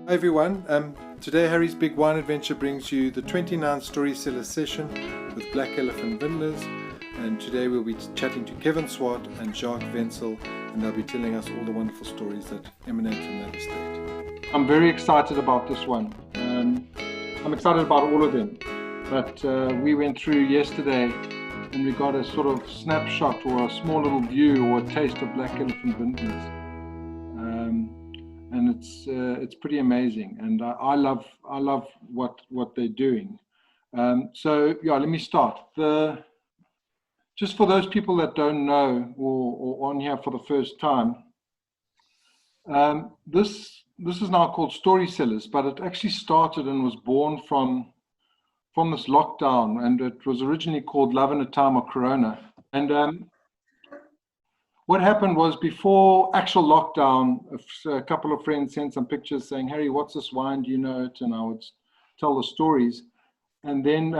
Hi everyone, today Harry's Big Wine Adventure brings you the 29th Story Cellar session with Black Elephant Vintners, and today we'll be chatting to Kevin, Swart and Jacques Wenzel, and they'll be telling us all the wonderful stories that emanate from that estate. I'm very excited about this one. I'm excited about all of them, but we went through yesterday and we got a sort of snapshot or a small little view or a taste of Black Elephant Vintners. And it's pretty amazing, and I love what they're doing. So yeah, let me start. Just for those people that don't know or on here for the first time, this is now called Story Cellars, but it actually started and was born from this lockdown, and it was originally called Love in a Time of Corona. And what happened was, before actual lockdown, a couple of friends sent some pictures saying, "Harry, what's this wine? Do you know it?" And I would tell the stories. And then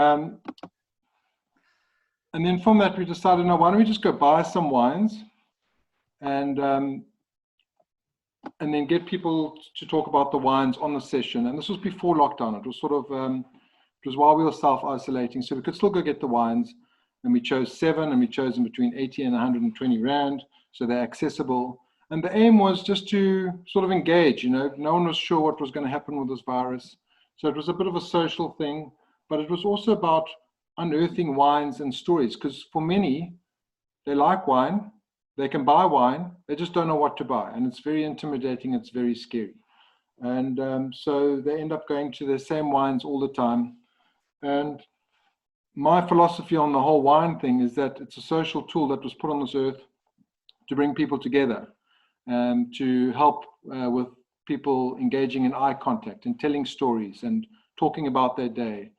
from that, we decided, no, why don't we just go buy some wines and then get people to talk about the wines on the session. And this was before lockdown. It was sort of, it was while we were self-isolating, so we could still go get the wines. And we chose 7, and we chose them between 80 and 120 Rand. So they're accessible. And the aim was just to sort of engage, no one was sure what was going to happen with this virus. So it was a bit of a social thing, but it was also about unearthing wines and stories, because for many, they like wine, they can buy wine, they just don't know what to buy. And it's very intimidating, it's very scary. And so they end up going to the same wines all the time. And my philosophy on the whole wine thing is that it's a social tool that was put on this earth to bring people together and to help with people engaging in eye contact and telling stories and talking about their day,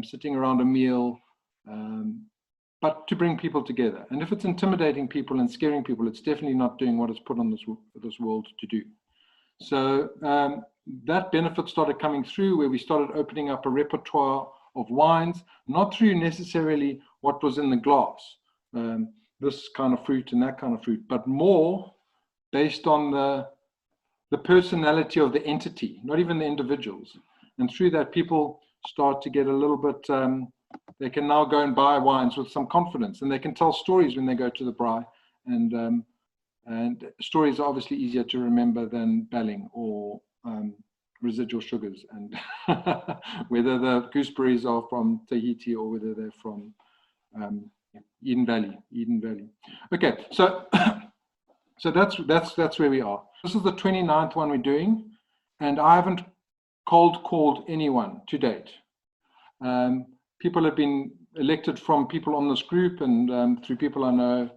sitting around a meal, but to bring people together. And if it's intimidating people and scaring people, it's definitely not doing what it's put on this world to do. So that benefit started coming through, where we started opening up a repertoire of wines, not through necessarily what was in the glass, this kind of fruit and that kind of fruit, but more based on the personality of the entity, not even the individuals. And through that, people start to get a little bit, they can now go and buy wines with some confidence, and they can tell stories when they go to the braai. And stories are obviously easier to remember than belling or residual sugars, and whether the gooseberries are from Tahiti or whether they're from Eden Valley. Okay, so that's where we are. This is the 29th one we're doing, and I haven't cold called anyone to date. People have been elected from people on this group and through people I know,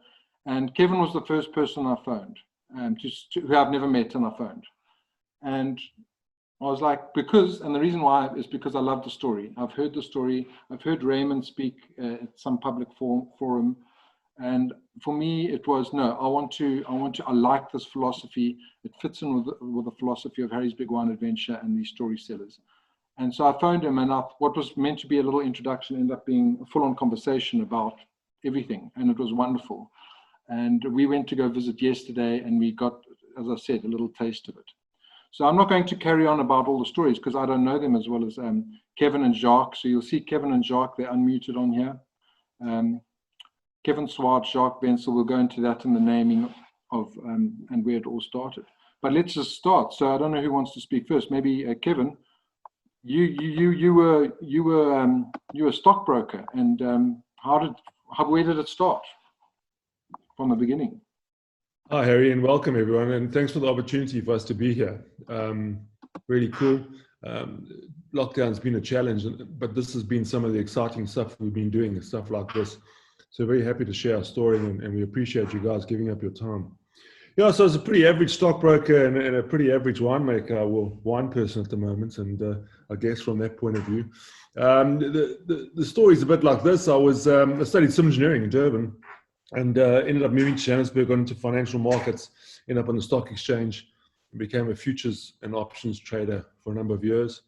and Kevin was the first person I phoned, who I've never met, and I phoned. And I was like, and the reason why is because I love the story. I've heard the story. I've heard Raymond speak at some public forum. And for me, it was, no, I like this philosophy. It fits in with the philosophy of Harry's Big Wine Adventure and these Story Cellars. And so I phoned him, and what was meant to be a little introduction ended up being a full-on conversation about everything. And it was wonderful. And we went to go visit yesterday, and we got, as I said, a little taste of it. So I'm not going to carry on about all the stories because I don't know them as well as Kevin and Jacques. So you'll see Kevin and Jacques, they're unmuted on here. Kevin, Swart, Jacques, Wenzel, we'll go into that in the naming of and where it all started. But let's just start. So I don't know who wants to speak first. Maybe Kevin, you were a stockbroker, and where did it start from the beginning? Hi, Harry, and welcome everyone, and thanks for the opportunity for us to be here. Really cool. Lockdown's been a challenge, but this has been some of the exciting stuff we've been doing, stuff like this. So very happy to share our story, and we appreciate you guys giving up your time. Yeah, so as a pretty average stockbroker and a pretty average winemaker, well, wine person at the moment, and I guess from that point of view, the story's a bit like this. I studied civil engineering in Durban, and ended up moving to Johannesburg, got into financial markets, ended up on the stock exchange, and became a futures and options trader for a number of years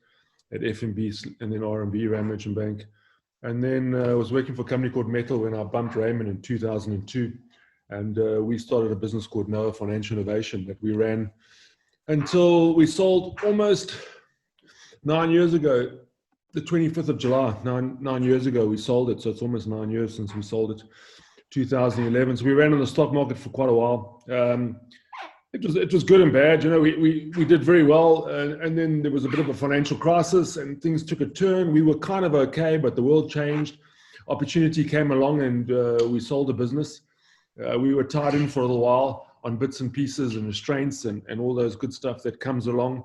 at FNB and then RMB, Rand Merchant Bank. And then was working for a company called Metal when I bumped Raymond in 2002. And we started a business called Noah Financial Innovation that we ran until we sold almost 9 years ago, the 25th of July, nine years ago we sold it. So it's almost 9 years since we sold it, 2011. So we ran on the stock market for quite a while. It was good and bad. You know, we did very well, and then there was a bit of a financial crisis, and things took a turn. We were kind of okay, but the world changed. Opportunity came along, and we sold the business. We were tied in for a little while on bits and pieces and restraints and all those good stuff that comes along.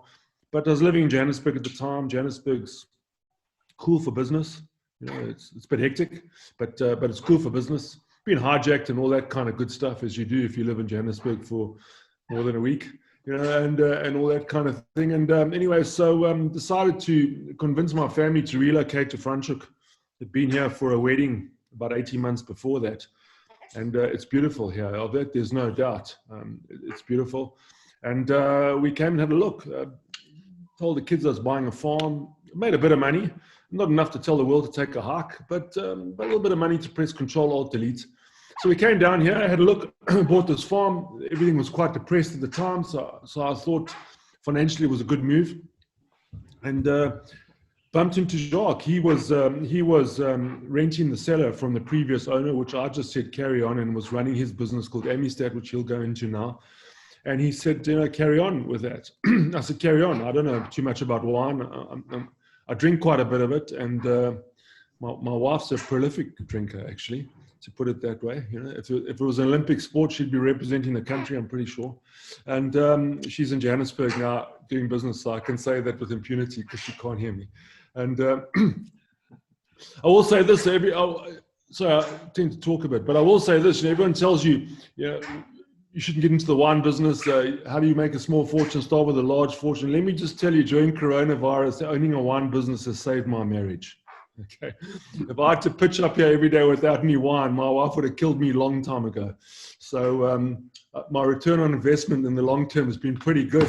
But I was living in Johannesburg at the time. Johannesburg's cool for business. You know, it's a bit hectic, but it's cool for business. Being hijacked and all that kind of good stuff, as you do if you live in Johannesburg for more than a week, you know, and all that kind of thing. And anyway, so decided to convince my family to relocate to Franschhoek. I'd been here for a wedding about 18 months before that. And it's beautiful here. Of that, there's no doubt. It's beautiful. And we came and had a look. Told the kids I was buying a farm. Made a bit of money. Not enough to tell the world to take a hike, but a little bit of money to press Control Alt Delete. So we came down here, had a look, bought this farm. Everything was quite depressed at the time, so I thought financially it was a good move. And bumped into Jacques. He was renting the cellar from the previous owner, which I just said carry on, and was running his business called Amistad, which he'll go into now. And he said, you know, carry on with that. I said, carry on. I don't know too much about wine. I drink quite a bit of it, and my wife's a prolific drinker, actually, to put it that way. You know, if it was an Olympic sport, she'd be representing the country, I'm pretty sure. And she's in Johannesburg now doing business, so I can say that with impunity because she can't hear me. And I will say this, so I tend to talk a bit, but I will say this, you know, everyone tells you, you know, you shouldn't get into the wine business. How do you make a small fortune, start with a large fortune? Let me just tell you, during coronavirus, owning a wine business has saved my marriage. Okay. If I had to pitch up here every day without any wine, my wife would have killed me a long time ago. So my return on investment in the long term has been pretty good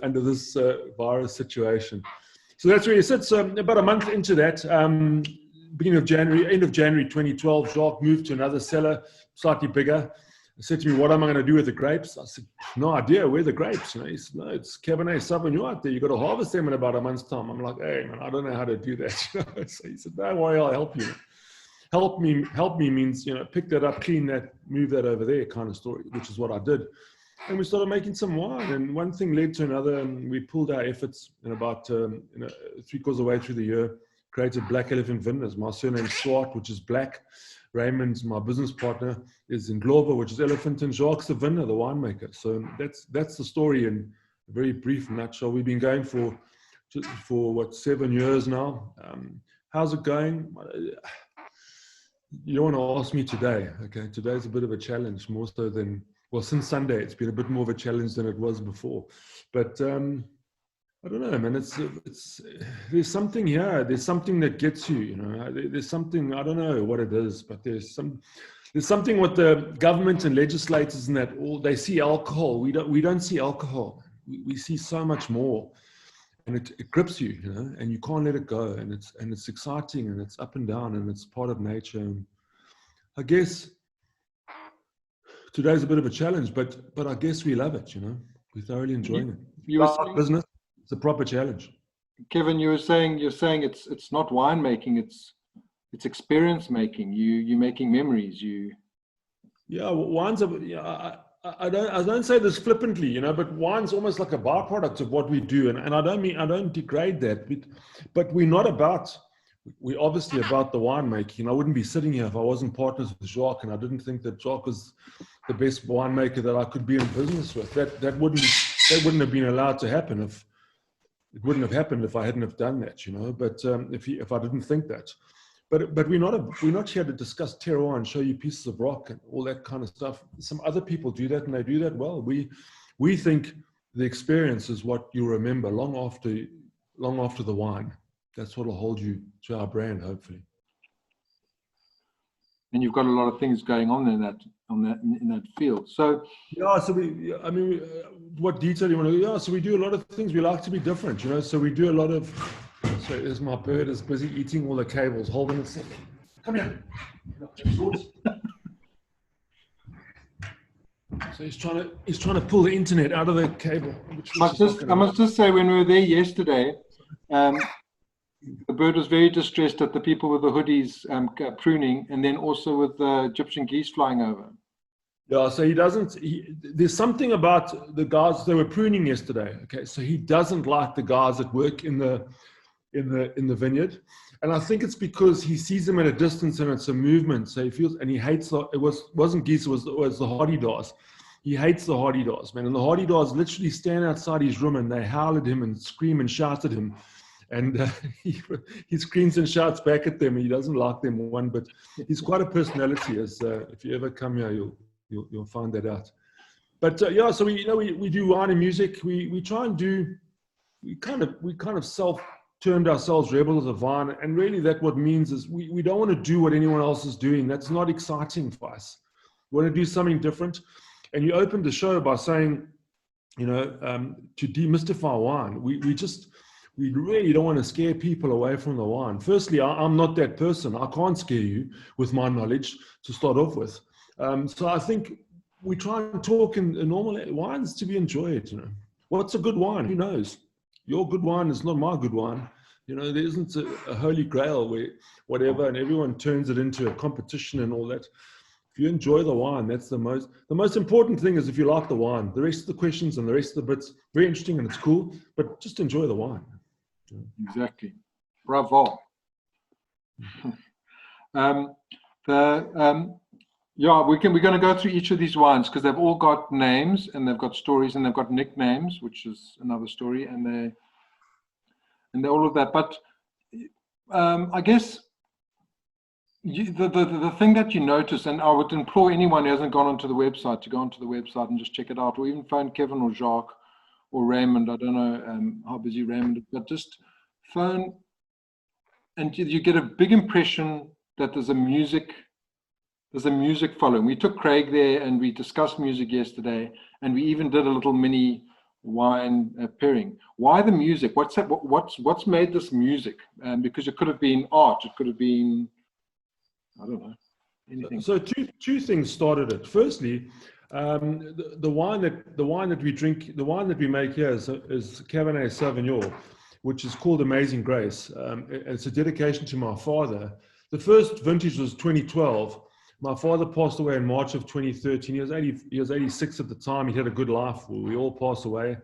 under this virus situation. So that's where you sit. So about a month into that, beginning of January, end of January 2012, Jacques moved to another cellar, slightly bigger. He said to me, what am I going to do with the grapes? I said, no idea. Where are the grapes? You know, he said, no, it's Cabernet Sauvignon out there. You've got to harvest them in about a month's time. I'm like, hey, man, I don't know how to do that. So he said, don't worry, I'll help you. Help me means, you know, pick that up, clean that, move that over there kind of story, which is what I did. And we started making some wine, and one thing led to another, and we pulled our efforts in about 3/4 of the way through the year, created Black Elephant Vintners. My surname's Swart, which is black. Raymond's my business partner, is Ndlovu, which is elephant, and Jacques the Vintner, the winemaker. So that's the story in a very brief nutshell. We've been going for what, 7 years now. How's it going? You don't want to ask me today. Okay, today's a bit of a challenge, more so than, well, since Sunday it's been a bit more of a challenge than it was before. But I don't know, man. There's something here. There's something that gets you. You know, there's something, I don't know what it is, but there's something with the government and legislators and that all they see alcohol. We don't see alcohol. We see so much more, and it grips you, you know, and you can't let it go. And it's exciting, and it's up and down, and it's part of nature. And I guess today's a bit of a challenge, but I guess we love it. You know, we're thoroughly enjoying it. You were saying, business. It's a proper challenge. Kevin, you're saying it's not winemaking, it's experience making. You're making memories. Yeah, wines are. Yeah, I don't say this flippantly, you know, but wine's almost like a byproduct of what we do, and I don't degrade that, but we're obviously about the winemaking. I wouldn't be sitting here if I wasn't partners with Jacques, and I didn't think that Jacques was the best winemaker that I could be in business with. That wouldn't have been allowed to happen if. It wouldn't have happened if I hadn't have done that, you know. But if I didn't think that, but we're not here to discuss terroir and show you pieces of rock and all that kind of stuff. Some other people do that, and they do that well. We think the experience is what you remember long after the wine. That's what will hold you to our brand, hopefully. And you've got a lot of things going on in that field. So yeah, so what detail you want to? Yeah, so we do a lot of things. We like to be different, you know. So we do a lot of. So there's my bird is busy eating all the cables. Hold on a second. Come here. So he's trying to pull the internet out of the cable. I must just say, when we were there yesterday, the bird was very distressed at the people with the hoodies pruning, and then also with the Egyptian geese flying over. Yeah, so there's something about the guys, they were pruning yesterday. Okay, so he doesn't like the guys that work in the vineyard. And I think it's because he sees them at a distance and it's a movement. So he feels, and he hates wasn't geese, it was the hardy-daws. He hates the hardy-daws, man. And the hardy-daws literally stand outside his room and they howl at him and scream and shout at him. And he screams and shouts back at them. He doesn't like them one, but he's quite a personality. As if you ever come here, you'll find that out. But yeah, so we do wine and music. We try and do. We kind of self-termed ourselves rebels of wine, and really that what means is we don't want to do what anyone else is doing. That's not exciting for us. We want to do something different. And you opened the show by saying, to demystify wine, we really don't want to scare people away from the wine. Firstly, I'm not that person. I can't scare you with my knowledge to start off with. So I think we try and talk in normal wines to be enjoyed. What's a good wine? Who knows? Your good wine is not my good wine. There isn't a holy grail where whatever, and everyone turns it into a competition and all that. If you enjoy the wine, that's the most important thing is if you like the wine. The rest of the questions and the rest of the bits, very interesting and it's cool, but just enjoy the wine. Exactly. Bravo. Yeah, we're going to go through each of these wines because they've all got names and they've got stories and they've got nicknames, which is another story, and they're all of that. But I guess the thing that you notice, and I would implore anyone who hasn't gone onto the website to go onto the website and just check it out, or even phone Kevin or Jacques or Raymond. I don't know how busy Raymond is, but just phone, and you get a big impression that there's a music following. We took Craig there and we discussed music yesterday, and we even did a little mini wine pairing. Why the music? What's made this music? Because it could have been art. It could have been, I don't know, anything. So two things started it. Firstly, the wine that we drink, the wine that we make here is Cabernet Sauvignon, which is called Amazing Grace. It's a dedication to my father. The first vintage was 2012. My father passed away in March of 2013. He was 86 at the time. He had a good life. We all passed away.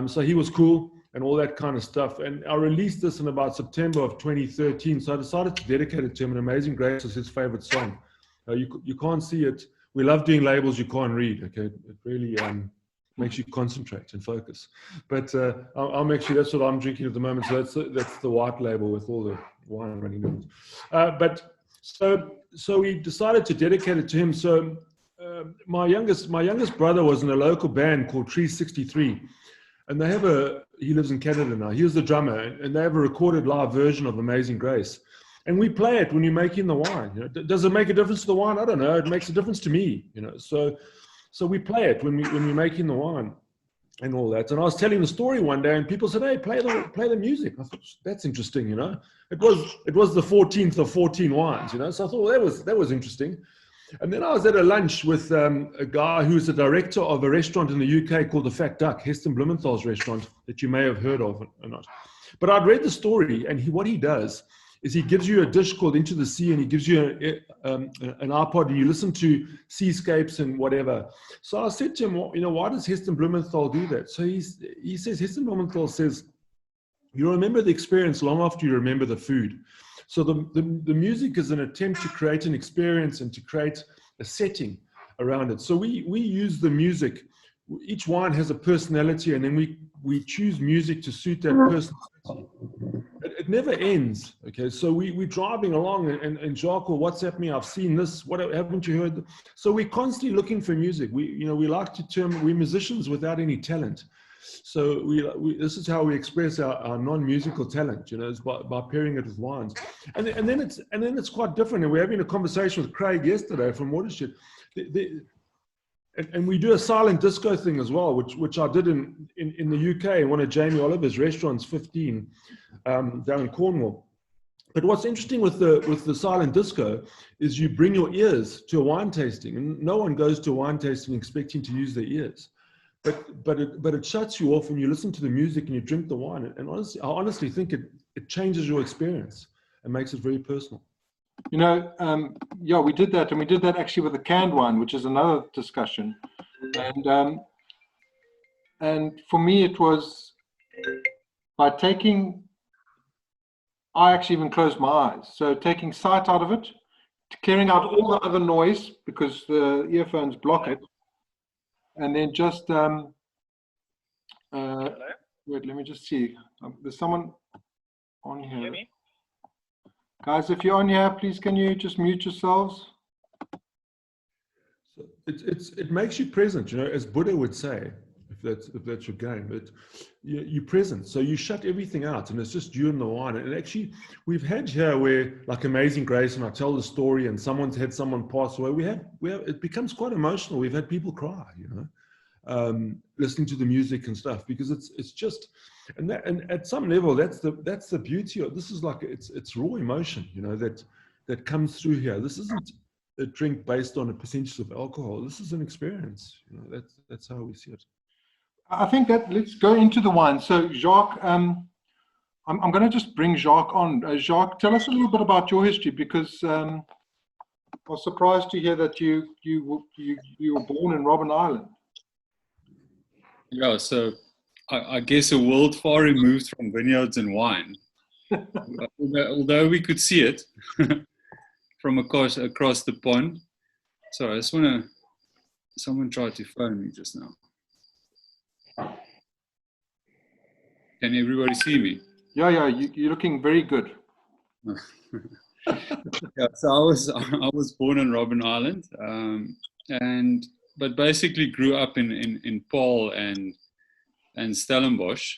So he was cool and all that kind of stuff. And I released this in about September of 2013. So I decided to dedicate it to him. And Amazing Grace is his favorite song. You can't see it. We love doing labels you can't read. Okay, it really makes you concentrate and focus. But that's what I'm drinking at the moment. So that's the white label with all the wine running down. But so we decided to dedicate it to him. So my youngest brother was in a local band called Tree 63, and he lives in Canada now. He was the drummer, and they have a recorded live version of Amazing Grace. And we play it when you're making the wine. Does it make a difference to the wine? I don't know. It makes a difference to me. So we play it when we're making the wine and all that. And I was telling the story one day, and people said, "Hey, play the music." I thought, that's interesting. It was the 14th of 14 wines. So I thought, well, that was interesting. And then I was at a lunch with a guy who's the director of a restaurant in the UK called the Fat Duck, Heston Blumenthal's restaurant that you may have heard of or not. But I'd read the story, and what he does is he gives you a dish called Into the Sea, and he gives you an iPod, and you listen to seascapes and whatever. So I said to him, why does Heston Blumenthal do that? So he says, Heston Blumenthal says, you remember the experience long after you remember the food. So the music is an attempt to create an experience and to create a setting around it. So we use the music. Each wine has a personality, and then we choose music to suit that personality. It never ends. Okay, so we're driving along, and Jacques will WhatsApp me, I've seen this, what haven't you heard? So we're constantly looking for music. We like to term, we're musicians without any talent. So this is how we express our non-musical talent, is by pairing it with wines. And then it's quite different. And we're having a conversation with Craig yesterday from Watershed. And we do a silent disco thing as well, which I did in the UK in one of Jamie Oliver's restaurants, 15, down in Cornwall. But what's interesting with the silent disco is you bring your ears to a wine tasting, and no one goes to a wine tasting expecting to use their ears. But it shuts you off when you listen to the music and you drink the wine. And honestly, I honestly think it changes your experience and makes it very personal. You know, yeah, we did that, and we did that actually with the canned wine, which is another discussion. And for me, it was by taking. I actually even closed my eyes. So taking sight out of it, clearing out all the other noise because the earphones block it, and then just wait. Let me just see. There's someone on here. Hear me? Guys, if you're on here, please can you just mute yourselves? So it makes you present, you know, as Buddha would say, if that's your game. But you're present, so you shut everything out, and it's just you and the wine. And actually, we've had here where, like Amazing Grace, and I tell the story, and someone's had someone pass away. We have it becomes quite emotional. We've had people cry, you know, listening to the music and stuff, because it's just, and at some level that's the beauty of this. Is like it's raw emotion, you know, that comes through here. This isn't a drink based on a percentage of alcohol. This is an experience, you know. That's how we see it. I think that let's go into the wine. So Jacques, I'm going to just bring Jacques on. Jacques, tell us a little bit about your history, because I was surprised to hear that you were born in Robben Island. Yeah, so I guess a world far removed from vineyards and wine. Although we could see it from across the pond. Sorry, I just want to. Someone tried to phone me just now. Can everybody see me? Yeah, you're looking very good. Yeah, so I was born in Robben Island, but basically grew up in Paul and Stellenbosch.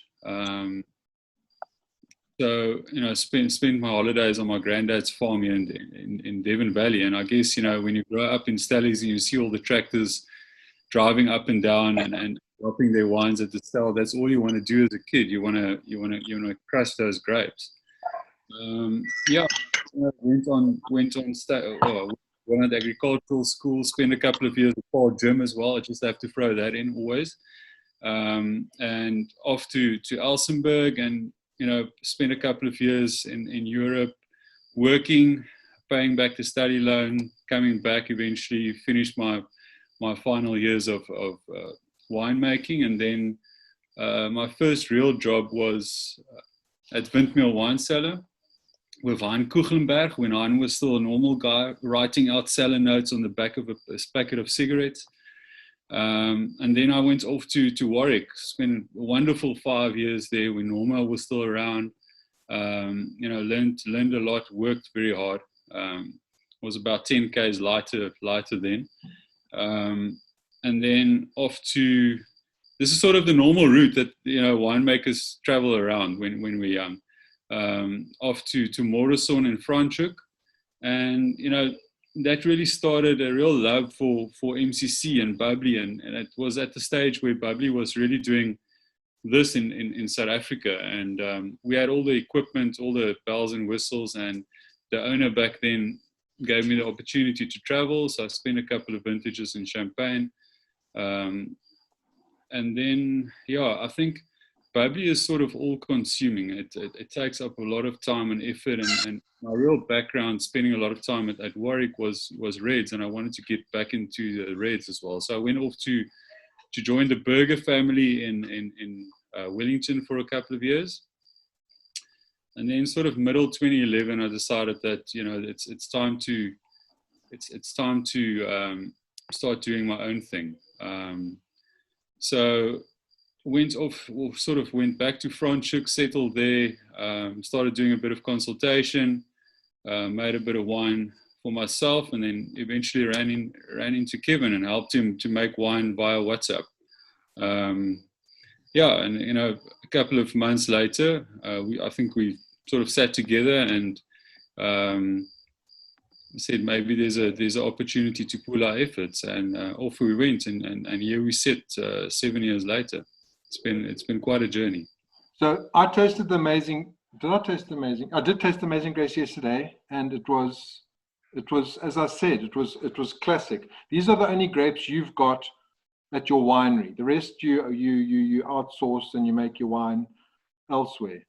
So, you know, spent my holidays on my granddad's farm here in Devon Valley. And I guess, you know, when you grow up in Stellies and you see all the tractors driving up and down and dropping their wines at the stell, that's all you want to do as a kid. You want to crush those grapes. Yeah, went on went at agricultural school, spent a couple of years at Paul Gym as well. I just have to throw that in always. And off to Elsenburg, and you know, spent a couple of years in Europe working, paying back the study loan, coming back, eventually finished my final years of winemaking. And then my first real job was at Vintner Wine Cellar with Hein Kuchelenberg, when Hein was still a normal guy, writing out cellar notes on the back of a packet of cigarettes. And then I went off to Warwick, spent a wonderful 5 years there when Norma was still around. You know, learned a lot, worked very hard. Was about 10 k's lighter then. And then off to, this is sort of the normal route that, you know, winemakers travel around when we're young. Off to Morrison and Franschhoek. And, you know, that really started a real love for MCC and bubbly, and it was at the stage where bubbly was really doing this in South Africa, and we had all the equipment, all the bells and whistles, and the owner back then gave me the opportunity to travel, so I spent a couple of vintages in Champagne, and then yeah, I think bubbly is sort of all-consuming. It takes up a lot of time and effort, and my real background, spending a lot of time at Warwick, was Reds, and I wanted to get back into the Reds as well. So I went off to join the Burger family in Wellington for a couple of years, and then sort of middle 2011, I decided that, you know, it's time to start doing my own thing. So went back to Franschhoek, settled there, started doing a bit of consultation, made a bit of wine for myself, and then eventually ran into Kevin and helped him to make wine via WhatsApp. Yeah, and you know, a couple of months later, I think we sort of sat together and said maybe there's an opportunity to pool our efforts, and off we went, and here we sit 7 years later. It's been quite a journey. So I tasted the amazing Did I taste amazing? I did taste Amazing Grace yesterday, and it was, as I said, it was classic. These are the only grapes you've got at your winery. The rest you outsource and you make your wine elsewhere.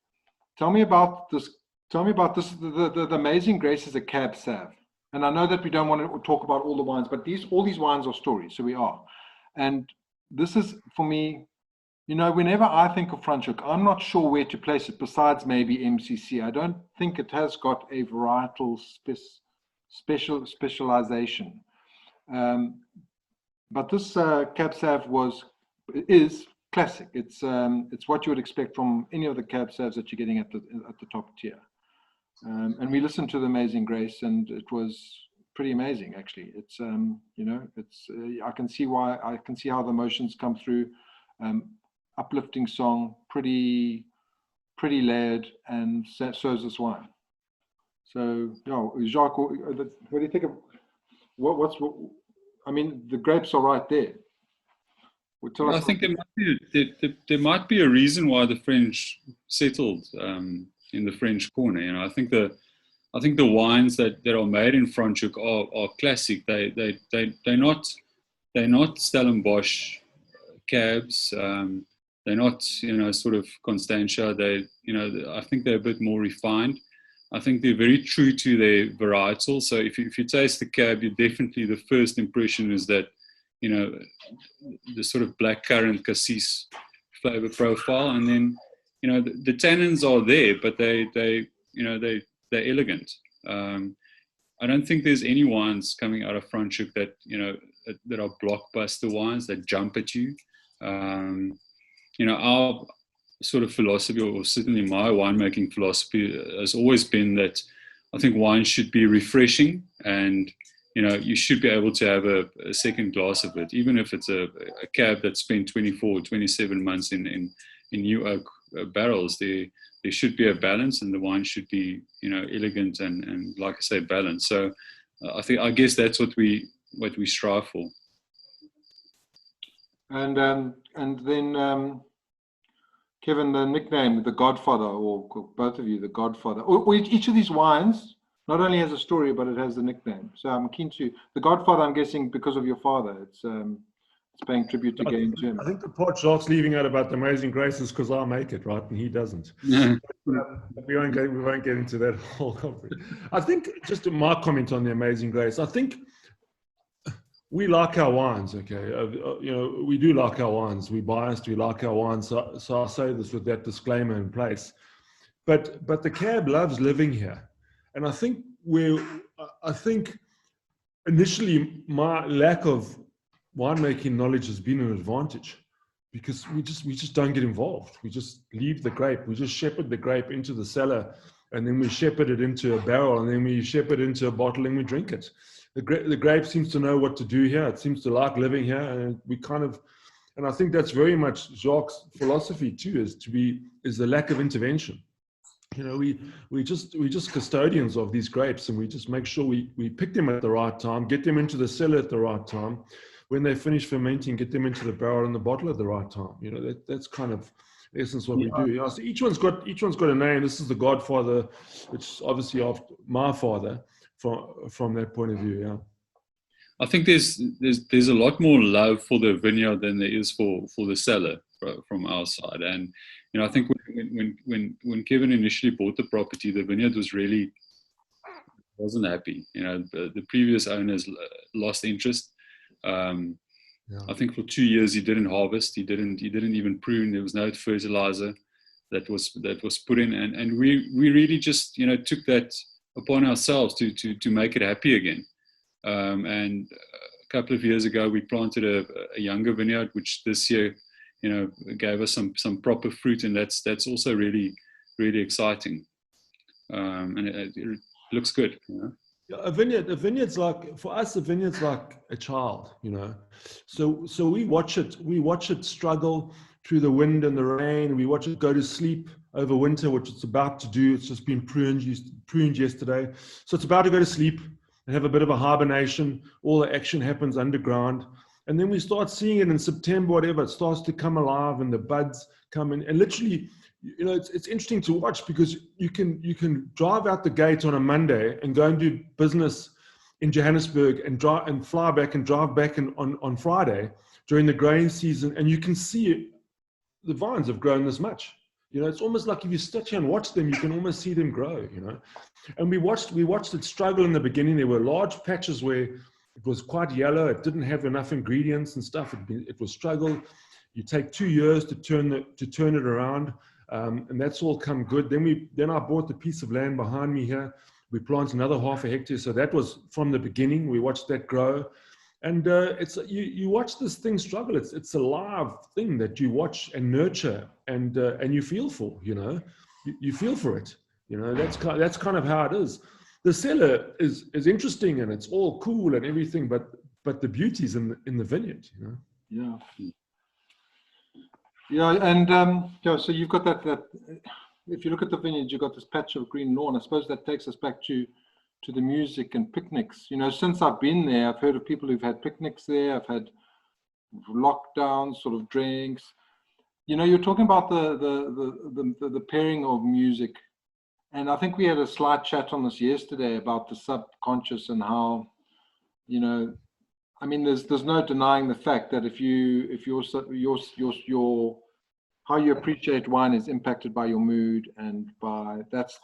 Tell me about this. The Amazing Grace is a Cab Sav, and I know that we don't want to talk about all the wines, but all these wines are stories, so we are. And this is, for me, you know, whenever I think of Franschhoek, I'm not sure where to place it besides maybe MCC. I don't think it has got a varietal specialization. But this Cab Sav is classic. It's what you would expect from any of the Cab Savs that you're getting at the top tier. And we listened to the Amazing Grace, and it was pretty amazing, actually. It's you know, it's I can see how the emotions come through. Uplifting song, pretty layered, and so is this wine. So, yeah, Jacques, what do you think of what? I mean, the grapes are right there. I think there might be a reason why the French settled in the French corner. You know, I think the wines that are made in Franschhoek are classic. They're not Stellenbosch cabs. They're not, you know, sort of Constantia. I think they're a bit more refined. I think they're very true to their varietal. So if you taste the cab, definitely the first impression is that, you know, the sort of blackcurrant cassis flavor profile, and then, you know, the tannins are there, but they're elegant. I don't think there's any wines coming out of Franschhoek that, you know, that are blockbuster wines that jump at you. You know, our sort of philosophy, or certainly my winemaking philosophy, has always been that I think wine should be refreshing, and, you know, you should be able to have a second glass of it, even if it's a cab that spent 24 or 27 months in new oak barrels. There should be a balance, and the wine should be, you know, elegant and like I say, balanced. So I guess that's what we strive for. And then Kevin, the nickname, the Godfather, or both of you, the Godfather. Each of these wines not only has a story, but it has the nickname. So I'm keen to the Godfather. I'm guessing because of your father. It's paying tribute again to him. I think the part Jacques leaving out about the Amazing Grace is because I make it, right, and he doesn't. Yeah. We won't get into that whole conference. I think just my comment on the Amazing Grace. I think we like our wines, okay? You know, we do like our wines. We're biased. We like our wines. So I say this with that disclaimer in place. But the cab loves living here, and I think initially my lack of winemaking knowledge has been an advantage, because we just don't get involved. We just leave the grape. We just shepherd the grape into the cellar, and then we shepherd it into a barrel, and then we shepherd it into a bottle, and we drink it. The grape seems to know what to do here. It seems to like living here, and and I think that's very much Jacques' philosophy too, is the lack of intervention. You know, we just custodians of these grapes, and we just make sure we pick them at the right time, get them into the cellar at the right time. When they finish fermenting, get them into the barrel and the bottle at the right time. You know, that's kind of in essence what we do. Yeah, so each one's got a name. This is the Godfather, which is obviously after my father. From that point of view, yeah. I think there's a lot more love for the vineyard than there is for the cellar from our side. And, you know, I think when Kevin initially bought the property, the vineyard wasn't happy. You know, the previous owners lost interest. I think for 2 years he didn't harvest. He didn't even prune. There was no fertilizer that was put in, and we really just, you know, took that upon ourselves to make it happy again. And a couple of years ago, we planted a younger vineyard, which this year, you know, gave us some proper fruit, and that's also really, really exciting. And it looks good, you know. A vineyard's like, for us, a vineyard's like a child, you know. So we watch it struggle through the wind and the rain. We watch it go to sleep over winter, which it's about to do. It's just been pruned yesterday. So it's about to go to sleep and have a bit of a hibernation. All the action happens underground. And then we start seeing it in September, whatever. It starts to come alive, and the buds come in. And literally, you know, it's interesting to watch because you can drive out the gate on a Monday and go and do business in Johannesburg and fly back and drive back on Friday during the growing season, and you can see the vines have grown this much. You know, it's almost like if you sit here and watch them, you can almost see them grow, you know. And we watched it struggle in the beginning. There were large patches where it was quite yellow. It didn't have enough ingredients and stuff. It was struggle. You take 2 years to turn it around, and that's all come good. Then I bought the piece of land behind me here. We planted another half a hectare. So that was from the beginning. We watched that grow. And it's you watch this thing struggle. It's a live thing that you watch and nurture and you feel for. You know, you feel for it. You know, that's kind of how it is. The cellar is interesting and it's all cool and everything, but the beauty's in the vineyard. You know. Yeah, and so you've got that. If you look at the vineyard, you've got this patch of green lawn. I suppose that takes us back to the music and picnics. You know, since I've been there, I've heard of people who've had picnics there. I've had lockdowns, sort of drinks. You know, you're talking about the pairing of music, and I think we had a slight chat on this yesterday about the subconscious and how, you know, I mean, there's no denying the fact that if your how you appreciate wine is impacted by your mood, and by that's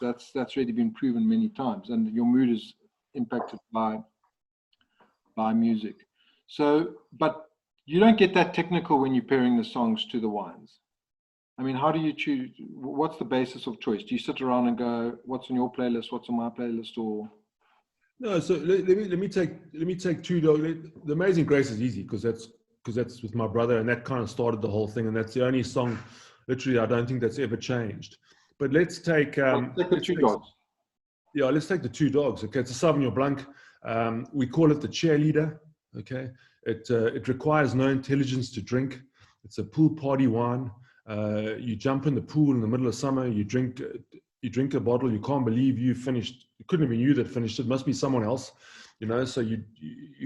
really been proven many times, and your mood is impacted by music. So, but you don't get that technical when you're pairing the songs to the wines. I mean, how do you choose? What's the basis of choice? Do you sit around and go, what's on your playlist, what's on my playlist, or? No, so let me take two dogs. The Amazing Grace is easy because that's with my brother, and that kind of started the whole thing, and that's the only song, literally, I don't think that's ever changed. But let's take the two dogs. Yeah, let's take the two dogs. Okay, it's a Sauvignon Blanc. We call it the Cheerleader. Okay, it requires no intelligence to drink. It's a pool party wine. You jump in the pool in the middle of summer. You drink a bottle. You can't believe you finished. It couldn't have been you that finished it. It must be someone else. You know, so you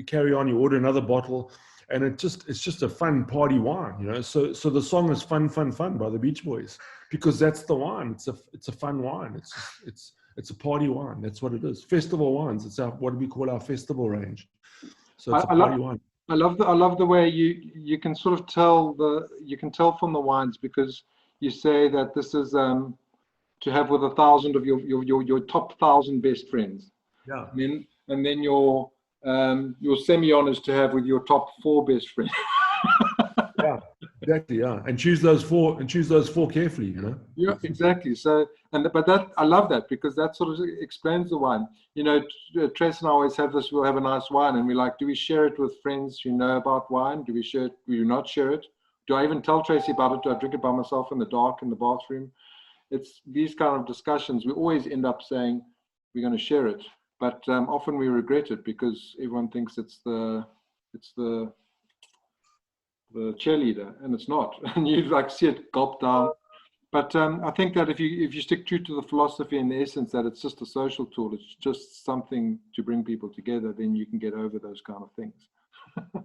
carry on. You order another bottle. And it's just a fun party wine, you know. So the song is Fun by the Beach Boys, because that's the wine. It's a fun wine. It's a party wine. That's what it is. Festival wines. It's what do we call our festival range. So it's a party wine. I love the way you can sort of tell from the wines, because you say that this is to have with 1,000 of your top 1,000 best friends. Yeah. And then your Semillon is to have with your top 4 best friends. Yeah, exactly. Yeah, and choose those four carefully. You know. Yeah, exactly. So, but that, I love that, because that sort of explains the wine. You know, Trace and I always have this. We'll have a nice wine, and we're like, do we share it with friends who know about wine? Do we share it? Do we not share it? Do I even tell Tracy about it? Do I drink it by myself in the dark in the bathroom? It's these kind of discussions. We always end up saying we're going to share it. But often we regret it, because everyone thinks it's the cheerleader, and it's not. And you like see it gulped down. But I think that if you stick true to the philosophy and the essence that it's just a social tool, it's just something to bring people together, then you can get over those kind of things.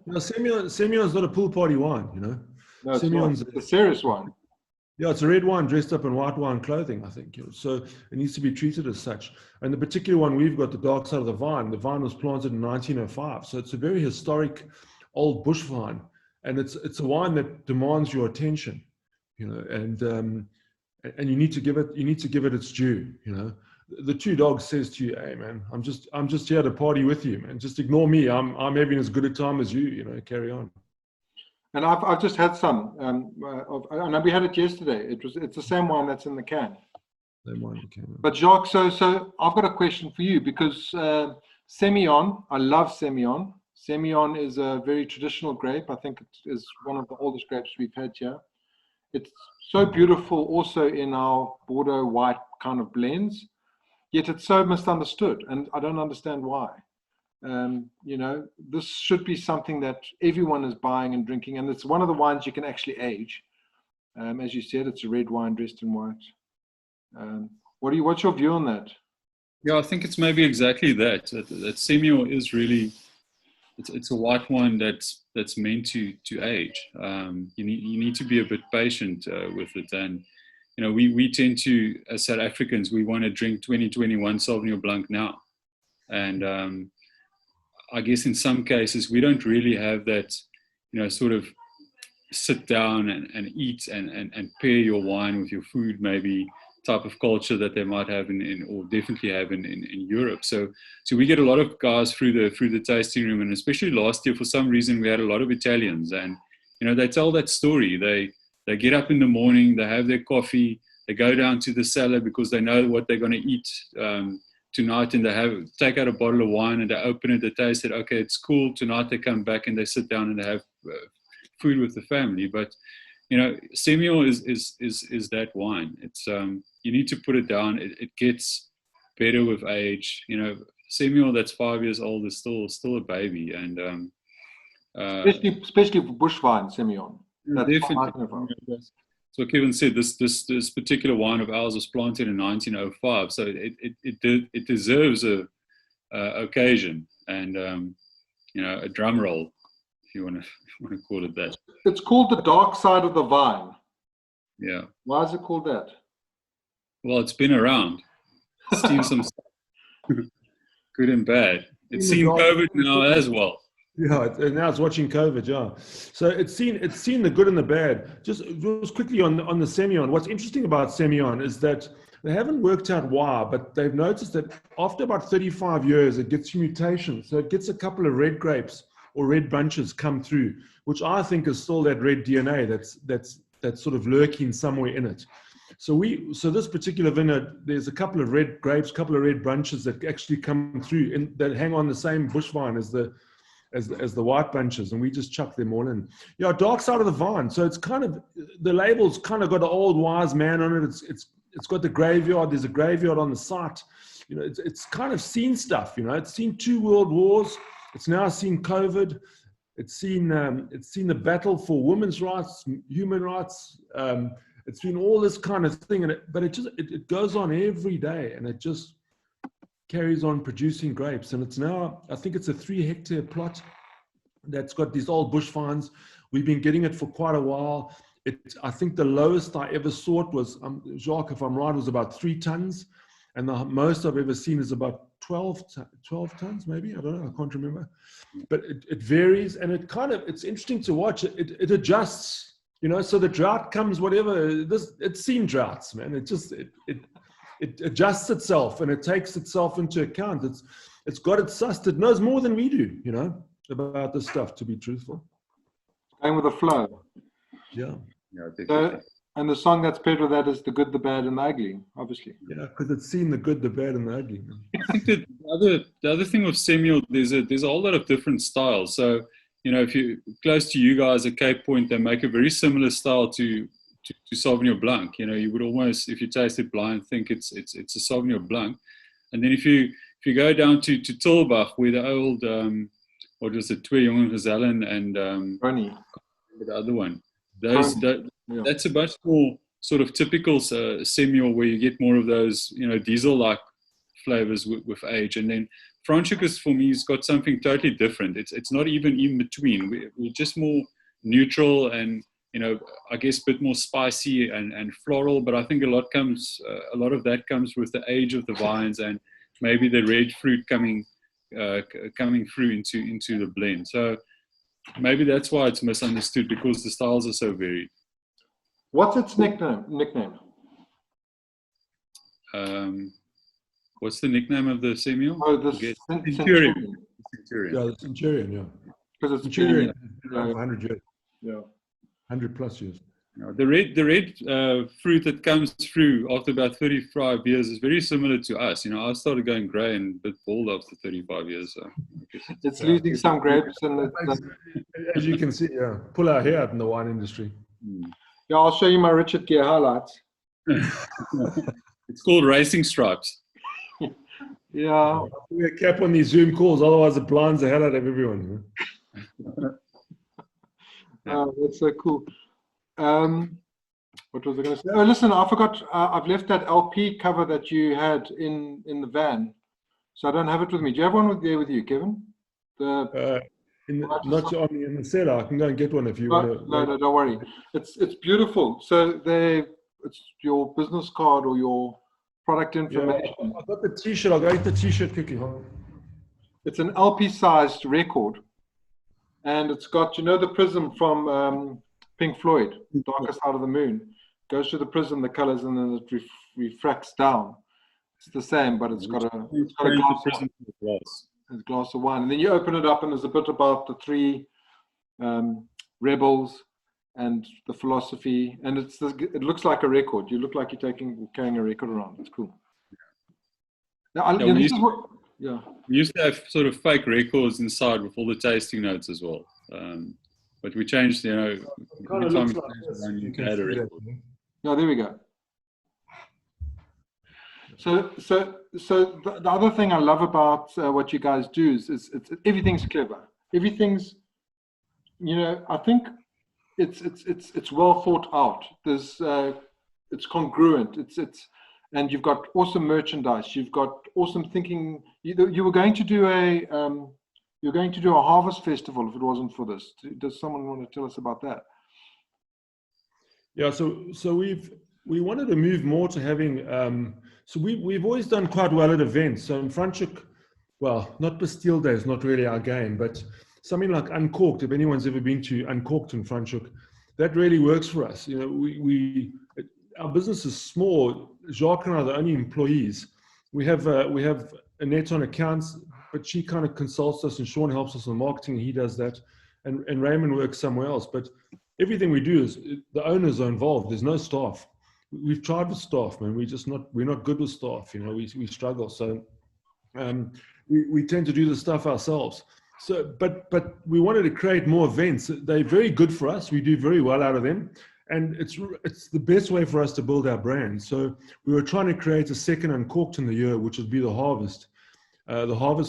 No, Semillon's not a pool party wine, you know. No, it's a serious wine. Yeah, it's a red wine dressed up in white wine clothing, I think. You know, so it needs to be treated as such. And the particular one we've got, the Dark Side of the Vine, the vine was planted in 1905. So it's a very historic old bush vine. And it's a wine that demands your attention, you know, and you need to give it its due, you know. The two dogs says to you, hey man, I'm just here to party with you, man. Just ignore me. I'm having as good a time as you, you know, carry on. And I've just had some, and we had it yesterday. It's the same wine that's in the can. Same wine in the can. But Jacques, so I've got a question for you, because Semillon, I love Semillon. Semillon is a very traditional grape. I think it is one of the oldest grapes we've had here. It's so beautiful also in our Bordeaux white kind of blends, yet it's so misunderstood, and I don't understand why. You know, this should be something that everyone is buying and drinking, and it's one of the wines you can actually age. As you said, it's a red wine dressed in white. What's your view on that? Yeah, I think it's maybe exactly that Semillon is really, it's a white wine that's meant to age. You need to be a bit patient with it, and you know, we tend to, as South Africans, we want to drink 2021 Sauvignon Blanc now. And I guess in some cases, we don't really have that, you know, sort of sit down and eat and pair your wine with your food, maybe type of culture that they might have or definitely have in Europe. So we get a lot of guys through the tasting room, and especially last year, for some reason, we had a lot of Italians, and, you know, they tell that story. They get up in the morning, they have their coffee, they go down to the cellar because they know what they're going to eat tonight, and they take out a bottle of wine and they open it, they taste it, okay, it's cool. Tonight they come back and they sit down and they have food with the family. But, you know, Semillon is that wine. It's you need to put it down. It gets better with age. You know, Semillon that's 5 years old is still a baby, and especially for bush wine, Semillon. Definitely. So Kevin said this particular wine of ours was planted in 1905, so it deserves a occasion and you know, a drum roll, if you want to call it that. It's called the dark side of the vine. Yeah. Why is it called that? Well, it's been around. It's seen some stuff, good and bad. It's seen COVID now as well. Yeah, and now it's watching COVID. Yeah, so it's seen the good and the bad. Just quickly on the Semillon. What's interesting about Semillon is that they haven't worked out why, but they've noticed that after about 35 years, it gets mutations. So it gets a couple of red grapes or red bunches come through, which I think is still that red DNA that's sort of lurking somewhere in it. So this particular vineyard, there's a couple of red grapes, couple of red bunches that actually come through and that hang on the same bush vine as the white bunches, and we just chuck them all in. Yeah, dark side of the vine. So it's kind of, the label's kind of got an old wise man on it. It's got the graveyard. There's a graveyard on the site. You know, it's kind of seen stuff. You know, it's seen 2 world wars. It's now seen COVID. It's seen the battle for women's rights, human rights. It's seen all this kind of thing, but it goes on every day, and it just carries on producing grapes. And it's now, I think it's a 3-hectare plot that's got these old bush vines. We've been getting it for quite a while. I think the lowest I ever saw it was, Jacques, if I'm right, was about 3 tons. And the most I've ever seen is about 12 tons, maybe. I don't know, I can't remember. But it varies, and it's interesting to watch. It adjusts, you know, so the drought comes, whatever. It's seen droughts, man. It adjusts itself and it takes itself into account. It's got it sussed. It knows more than we do, you know, about this stuff, to be truthful. Going with the flow. Yeah. So, and the song that's paired with that is The Good, the Bad, and the Ugly, obviously. Yeah, because it's seen the good, the bad, and the ugly. I think that the other thing with Semillon, there's a whole lot of different styles. So, you know, if you're close to you guys at Cape Point, they make a very similar style to Sauvignon Blanc. You know, you would almost, if you taste it blind, think it's a Sauvignon Blanc. And then if you go down to Tilbach, where the old what was it, Twee Jonge Gezellen and the other one, that's a much more sort of typical Semillon, where you get more of those, you know, diesel-like flavors with age. And then Franschhoekers, for me, has got something totally different. It's not even in between. We're just more neutral and, you know, I guess a bit more spicy and floral, but I think a lot of that comes with the age of the vines and maybe the red fruit coming through into the blend. So maybe that's why it's misunderstood, because the styles are so varied. What's its nickname? What's the nickname of the Semillon? Oh, the Centurion. Yeah, the Centurion, yeah. Because it's Centurion, 100 years. Yeah. 100 plus years. The red fruit that comes through after about 35 years is very similar to us. You know, I started going grey and a bit bald after 35 years. So it's losing some grapes. And as you can see, yeah, pull our hair out in the wine industry. Yeah, I'll show you my Richard Gere highlights. It's called racing stripes. Yeah. We a cap on these Zoom calls, otherwise it blinds the hell out of everyone. That's so cool. What was I going to say? Oh, listen, I forgot. I've left that LP cover that you had in the van, so I don't have it with me. Do you have one with you, Kevin? Not in the cellar. I can go and get one if you want to. No, don't worry. It's beautiful. So they it's your business card or your product information. Yeah, I've got the T-shirt. I'll go get the T-shirt quickly. Hold on. It's an LP-sized record, and it's got, you know, the prism from Pink Floyd, Darker Side of the Moon. Goes through the prism, the colors, and then it refracts down. It's the same, but it's got a glass of wine. And then you open it up, and there's a bit about the three rebels and the philosophy, and it looks like a record. You look like you're carrying a record around. It's cool. Now, we used to have sort of fake records inside with all the tasting notes as well. But we changed, you know, every time you can add a record. Yeah, there we go. So the other thing I love about what you guys do is everything's clever. Everything's, you know, I think it's well thought out. There's it's congruent. And you've got awesome merchandise. You've got awesome thinking. You were going to do a harvest festival if it wasn't for this. Does someone want to tell us about that? Yeah, so we wanted to move more to having. So we've always done quite well at events. So in Franschhoek, well, not Bastille Day is not really our game, but something like Uncorked. If anyone's ever been to Uncorked in Franschhoek, that really works for us. You know, our business is small. Jacques and I are the only employees. We have Annette on accounts, but she kind of consults us, and Sean helps us on marketing, and he does that, and Raymond works somewhere else. But everything we do is the owners are involved. There's no staff. We've tried with staff, man. We're not good with staff. You know, we struggle. So we tend to do the stuff ourselves. So, but we wanted to create more events. They're very good for us. We do very well out of them. And it's the best way for us to build our brand. So we were trying to create a second Uncorked in the year, which would be the Harvest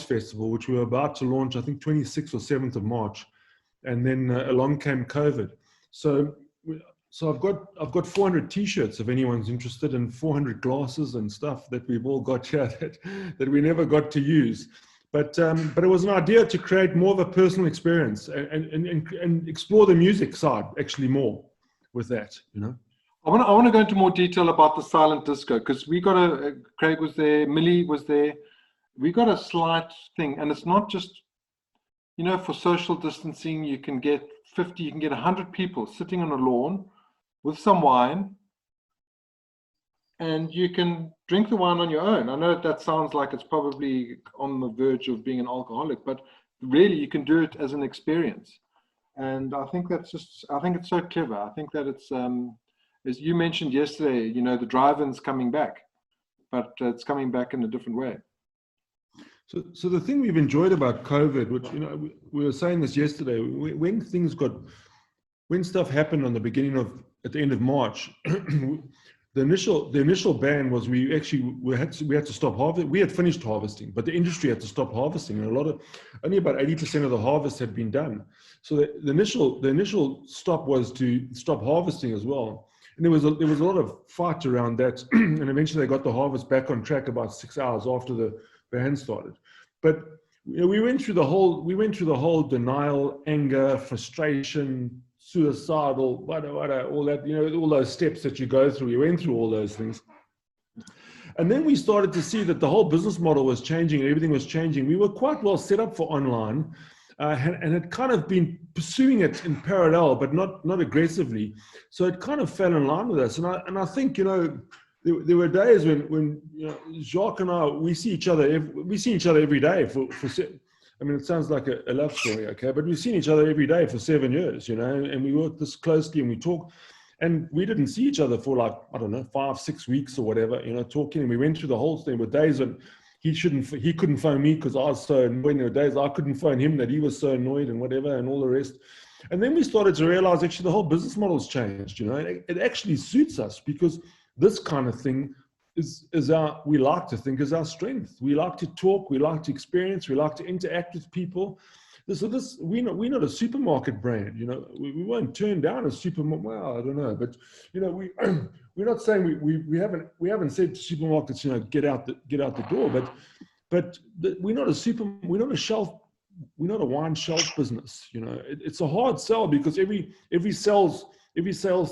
Festival, which we were about to launch, I think 26th or 7th of March. And then along came COVID. So I've got 400 T-shirts if anyone's interested, and 400 glasses and stuff that we've all got here that we never got to use. But it was an idea to create more of a personal experience and explore the music side actually more with that, you know. I want to go into more detail about the silent disco, because we got Craig was there, Millie was there. We got a slight thing, and it's not just, you know, for social distancing, you can get 50, you can get 100 people sitting on a lawn with some wine, and you can drink the wine on your own. I know that sounds like it's probably on the verge of being an alcoholic, but really you can do it as an experience. And I think I think it's so clever. I think that it's, as you mentioned yesterday, you know, the drive-in's coming back, but it's coming back in a different way. So the thing we've enjoyed about COVID, which, you know, we were saying this yesterday, when stuff happened at the end of March, the initial ban was we had to stop harvesting. We had finished harvesting, but the industry had to stop harvesting, and only about 80% of the harvest had been done. So the initial stop was to stop harvesting as well. And there was a lot of fight around that, and eventually they got the harvest back on track about 6 hours after the ban started. But you know, we went through the whole denial, anger, frustration, suicidal, all that, you know, all those steps that you go through. We went through all those things. And then we started to see that the whole business model was changing and everything was changing. We were quite well set up for online and had kind of been pursuing it in parallel, but not aggressively. So it kind of fell in line with us. And I think, you know, there were days when you know, Jacques and I, we see each other every day I mean, it sounds like a love story, okay? But we've seen each other every day for 7 years, you know, and we work this closely and we talk, and we didn't see each other for like, I don't know, 5-6 weeks or whatever, you know, talking. And we went through the whole thing with days when he couldn't phone me because I was so annoyed. There were days I couldn't phone him that he was so annoyed and whatever and all the rest. And then we started to realize actually the whole business model's changed, you know, it actually suits us because this kind of thing we like to think is our strength. We like to talk, we like to experience, we like to interact with people. So we're not a supermarket brand, you know. We won't turn down a supermarket. Well, I don't know, but you know, we're not saying we haven't said to supermarkets, you know, get out the door, but we're not a wine shelf business, you know. It's a hard sell because every sales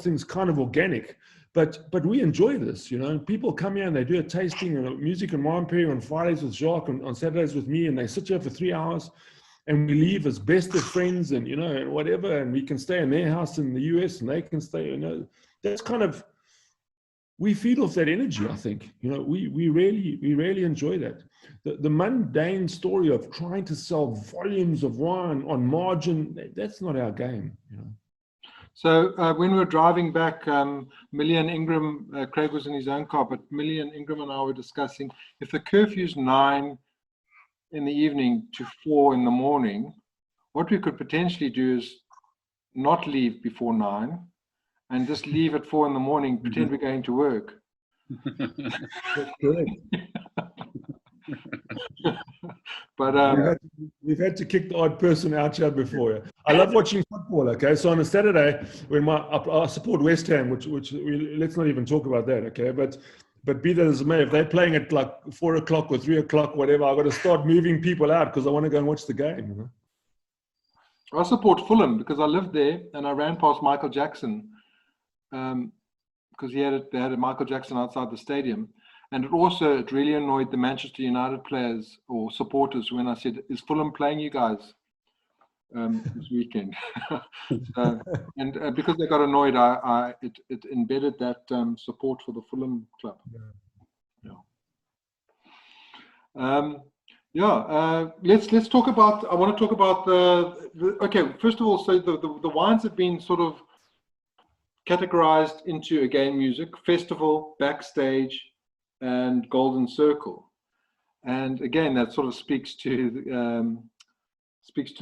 thing's kind of organic. But we enjoy this, you know. People come here and they do a tasting and music and wine pairing on Fridays with Jacques and on Saturdays with me, and they sit here for 3 hours, and we leave as best of friends, and you know, and whatever, and we can stay in their house in the US, and they can stay, you know. That's kind of, we feed off that energy, I think. You know, we really enjoy that. The mundane story of trying to sell volumes of wine on margin, that's not our game, you know. So when we were driving back, Millie and Ingram, Craig was in his own car, but Millie and Ingram and I were discussing if the curfew's 9 in the evening to 4 in the morning, what we could potentially do is not leave before 9 and just leave at 4 in the morning, pretend we're going to work. That's correct. But we've had to kick the odd person out here before. Yeah. I love watching football. Okay, so on a Saturday when I support West Ham, which let's not even talk about that. Okay, but be that as it may, if they're playing at like 4 o'clock or 3 o'clock, whatever, I've got to start moving people out because I want to go and watch the game. You know? I support Fulham because I lived there and I ran past Michael Jackson because they had a Michael Jackson outside the stadium. And it really annoyed the Manchester United players or supporters when I said, "Is Fulham playing you guys this weekend?" And because they got annoyed, it embedded that support for the Fulham club. Let's talk about. I want to talk about okay. First of all, so the wines have been sort of categorized into, again, music, festival, backstage, and golden circle, and again that sort of speaks to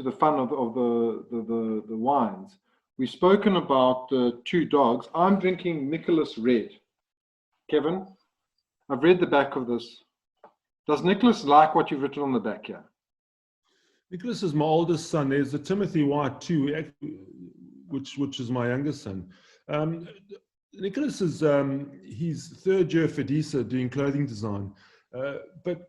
the fun of the wines. We've spoken about 2 dogs. I'm drinking Nicholas Red. Kevin, I've read the back of this. Does Nicholas like what you've written on the back here? Nicholas is my oldest son. There's a Timothy White too, which is my youngest son. Nicholas is he's 3rd year FEDISA doing clothing design, but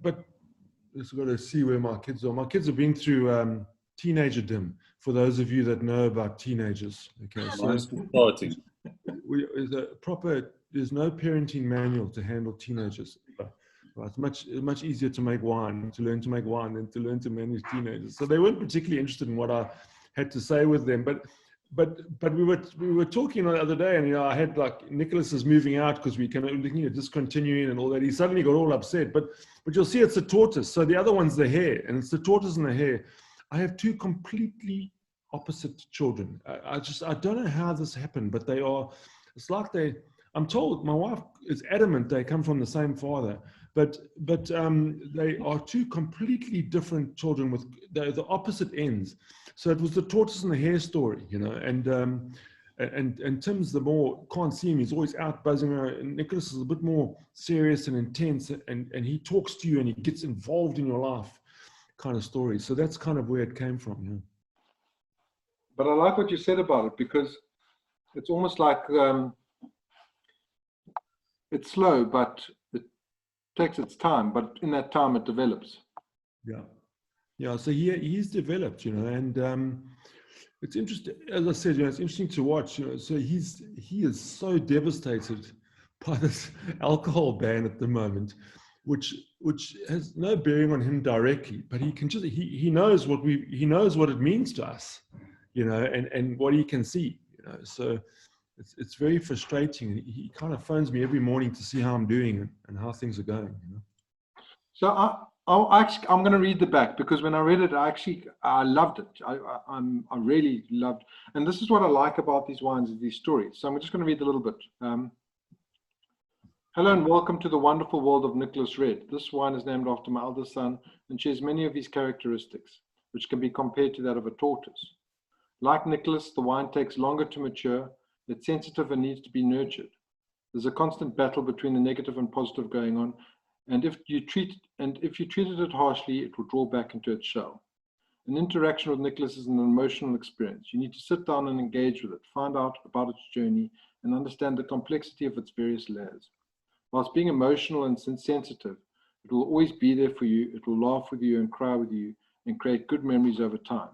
let's got to see where my kids are. My kids have been through teenager dim. For those of you that know about teenagers, okay, so there's no parenting manual to handle teenagers. Right, it's much easier to make wine, to learn to make wine, than to learn to manage teenagers. So they weren't particularly interested in what I had to say with them, but we were talking the other day, and you know, I had like Nicholas is moving out because we can looking at discontinuing and all that. He suddenly got all upset, but you'll see it's a tortoise. So the other one's the hare, and it's the tortoise and the hare. I have 2 completely opposite children. I don't know how this happened, but they are. It's like I'm told my wife is adamant they come from the same father, but they are 2 completely different children with the opposite ends. So it was the tortoise and the hare story, you know, and Tim's the more, can't see him, he's always out buzzing around, and Nicholas is a bit more serious and intense, and he talks to you and he gets involved in your life kind of story. So that's kind of where it came from, you know. But I like what you said about it, because it's almost like it's slow, but it takes its time, but in that time it develops. Yeah, so he's developed, you know, and it's interesting, as I said, you know, it's interesting to watch, you know. So he is so devastated by this alcohol ban at the moment, which has no bearing on him directly, but he can just he knows what it means to us, you know, and what he can see, you know. So it's very frustrating. He kind of phones me every morning to see how I'm doing and how things are going, you know. So I'm going to read the back, because when I read it, I loved it. I really loved, and this is what I like about these wines, these stories. So I'm just going to read a little bit. Hello and welcome to the wonderful world of Nicholas Red. This wine is named after my eldest son and shares many of his characteristics, which can be compared to that of a tortoise. Like Nicholas, the wine takes longer to mature. It's sensitive and needs to be nurtured. There's a constant battle between the negative and positive going on, and if you treated it harshly, it will draw back into its shell. An interaction with Nicholas is an emotional experience. You need to sit down and engage with it, find out about its journey, and understand the complexity of its various layers. Whilst being emotional and sensitive, it will always be there for you. It will laugh with you and cry with you and create good memories over time.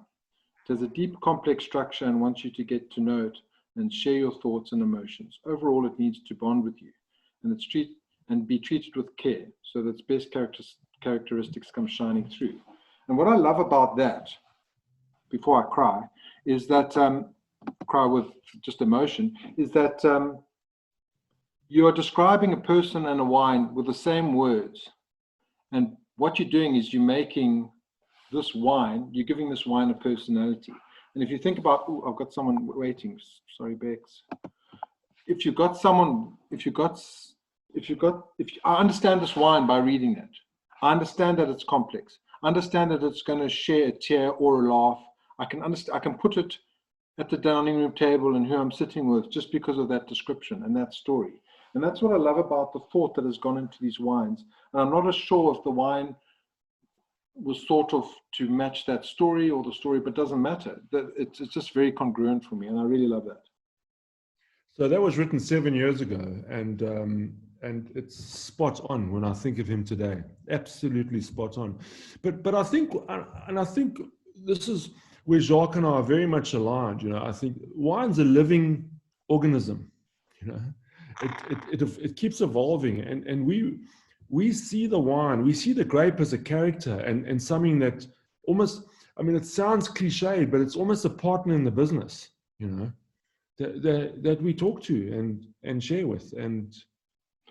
It has a deep, complex structure and wants you to get to know it and share your thoughts and emotions. Overall, it needs to bond with you, and be treated with care, so that its best characteristics come shining through. And what I love about that, before I cry, is that cry with just emotion, is that you are describing a person and a wine with the same words. And what you're doing is you're making this wine, you're giving this wine a personality. And if you think about, oh, I've got someone waiting. Sorry, Bex. I understand this wine by reading it. I understand that it's complex. I understand that it's going to share a tear or a laugh. I can put it at the dining room table and who I'm sitting with just because of that description and that story. And that's what I love about the thought that has gone into these wines. And I'm not as sure if the wine was thought of to match that story or the story, but it doesn't matter. It's just very congruent for me, and I really love that. So that was written 7 years ago, and it's spot on when I think of him today. Absolutely spot on. But I think this is where Jacques and I are very much aligned. You know, I think wine's a living organism. You know, it keeps evolving, and we see the wine, we see the grape as a character and something that almost, I mean, it sounds cliche, but it's almost a partner in the business. You know, that we talk to and share with and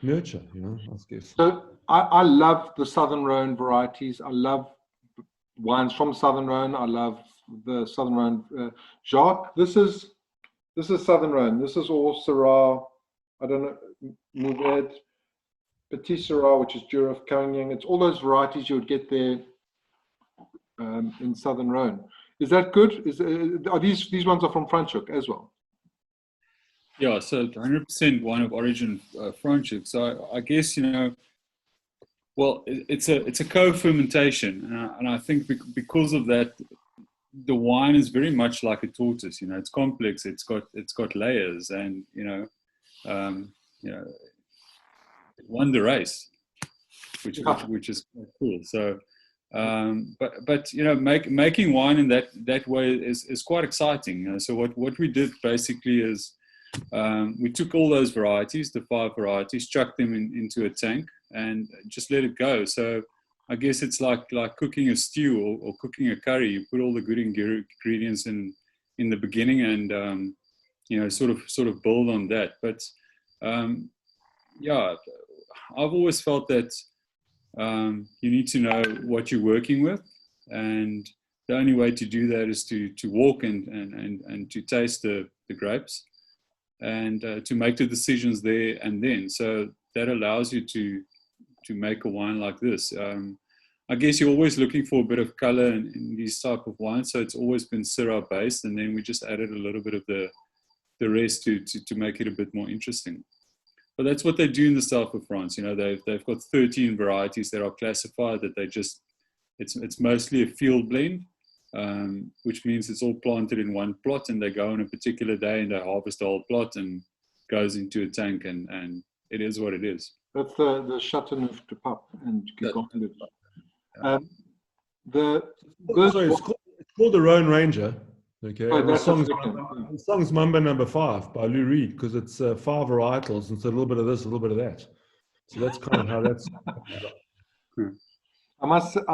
nurture, you know, I guess. So I love the Southern Rhone varieties. I love wines from Southern Rhone. I love the Southern Rhone. Jacques, this is Southern Rhone. This is all Syrah, I don't know, Mourvèdre, Petit Syrah, which is Durif, Carignan. It's all those varieties you would get there in Southern Rhone. Is that good? Are these ones are from Franschhoek as well? Yeah, so 100% wine of origin Franschhoek. So I guess, you know, well, it's a co-fermentation, and I think because of that, the wine is very much like a tortoise. You know, it's complex. It's got layers, and you know, it won the race, which is quite cool. So, but you know, making wine in that way is quite exciting. You know? So what we did basically is we took all those varieties, the 5 varieties, chucked them into a tank, and just let it go. So I guess it's like cooking a stew or cooking a curry. You put all the good ingredients in the beginning, and you know, sort of build on that. But yeah, I've always felt that you need to know what you're working with, and the only way to do that is to walk and to taste the grapes, and to make the decisions there and then. So that allows you to make a wine like this. I guess you're always looking for a bit of color in these type of wines, so it's always been Syrah based, and then we just added a little bit of the rest to make it a bit more interesting. But that's what they do in the south of France. You know, they've got 13 varieties that are classified, that they just, it's mostly a field blend, which means it's all planted in one plot, and they go on a particular day and they harvest the whole plot and goes into a tank, and it is what it is. That's the Chateauneuf du Pape and Guigon. It's called the Rhone Ranger. Okay, and the song's Mamba Number 5 by Lou Reed, because it's 5 varietals, and it's a little bit of this, a little bit of that. So that's kind of how that's. I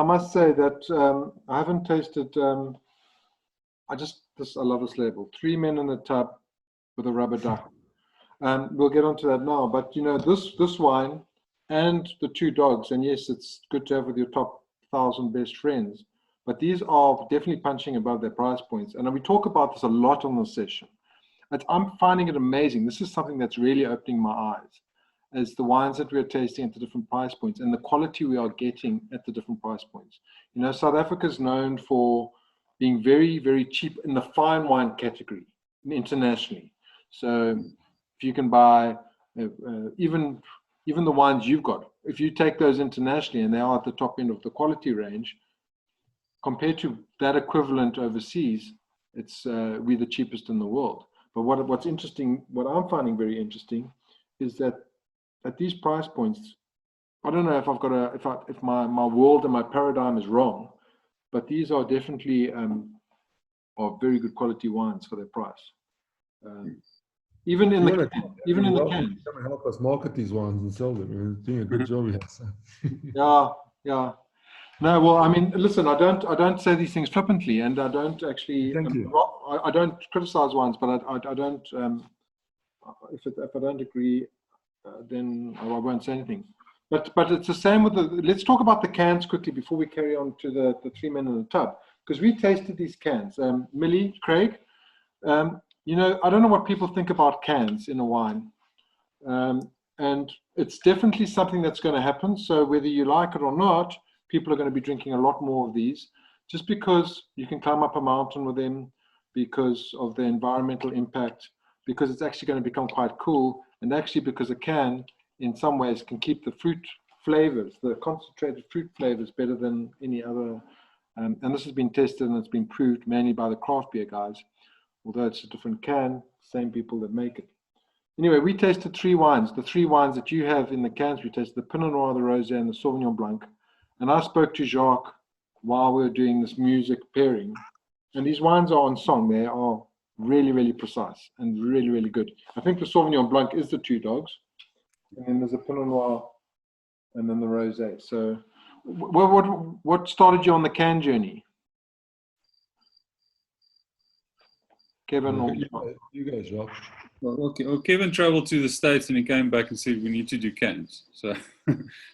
must say that I haven't tasted. I love this label. 3 men in the tub with a rubber duck. We'll get onto that now. But you know, this wine and the 2 dogs, and yes, it's good to have with your top 1,000 best friends. But these are definitely punching above their price points. And we talk about this a lot on this session. I'm finding it amazing. This is something that's really opening my eyes, as the wines that we are tasting at the different price points and the quality we are getting at the different price points. You know, South Africa is known for being very, very cheap in the fine wine category internationally. So if you can buy even the wines you've got, if you take those internationally and they are at the top end of the quality range, compared to that equivalent overseas, it's we're the cheapest in the world. But what's interesting, what I'm finding very interesting, is that at these price points, I don't know if I've got if my world and my paradigm is wrong, but these are definitely are very good quality wines for their price. even in the Welcome can. to come and help us market these wines and sell them. You're doing a good job here. So. Yeah. No, well, I mean, listen, I don't say these things flippantly, and I don't actually. Thank you. I don't criticize wines, but I don't. If I don't agree, then I won't say anything. But it's the same with the. Let's talk about the cans quickly before we carry on to the 3 men in the tub, because we tasted these cans. Millie, Craig, you know, I don't know what people think about cans in a wine, and it's definitely something that's going to happen. So whether you like it or not, people are going to be drinking a lot more of these, just because you can climb up a mountain with them, because of the environmental impact, because it's actually going to become quite cool, and actually because a can, in some ways, can keep the fruit flavors, the concentrated fruit flavors, better than any other. And this has been tested and it's been proved mainly by the craft beer guys, although it's a different can, same people that make it. Anyway, we tasted 3 wines. The 3 wines that you have in the cans, we tasted the Pinot Noir, the Rosé, and the Sauvignon Blanc. And I spoke to Jacques while we were doing this music pairing. And these wines are on song. They are really, really precise and really, really good. I think the Sauvignon Blanc is the 2 dogs. And then there's a Pinot Noir and then the Rosé. So what started you on the can journey? Kevin or you guys, Jacques. Well, Kevin traveled to the States and he came back and said, we need to do cans. So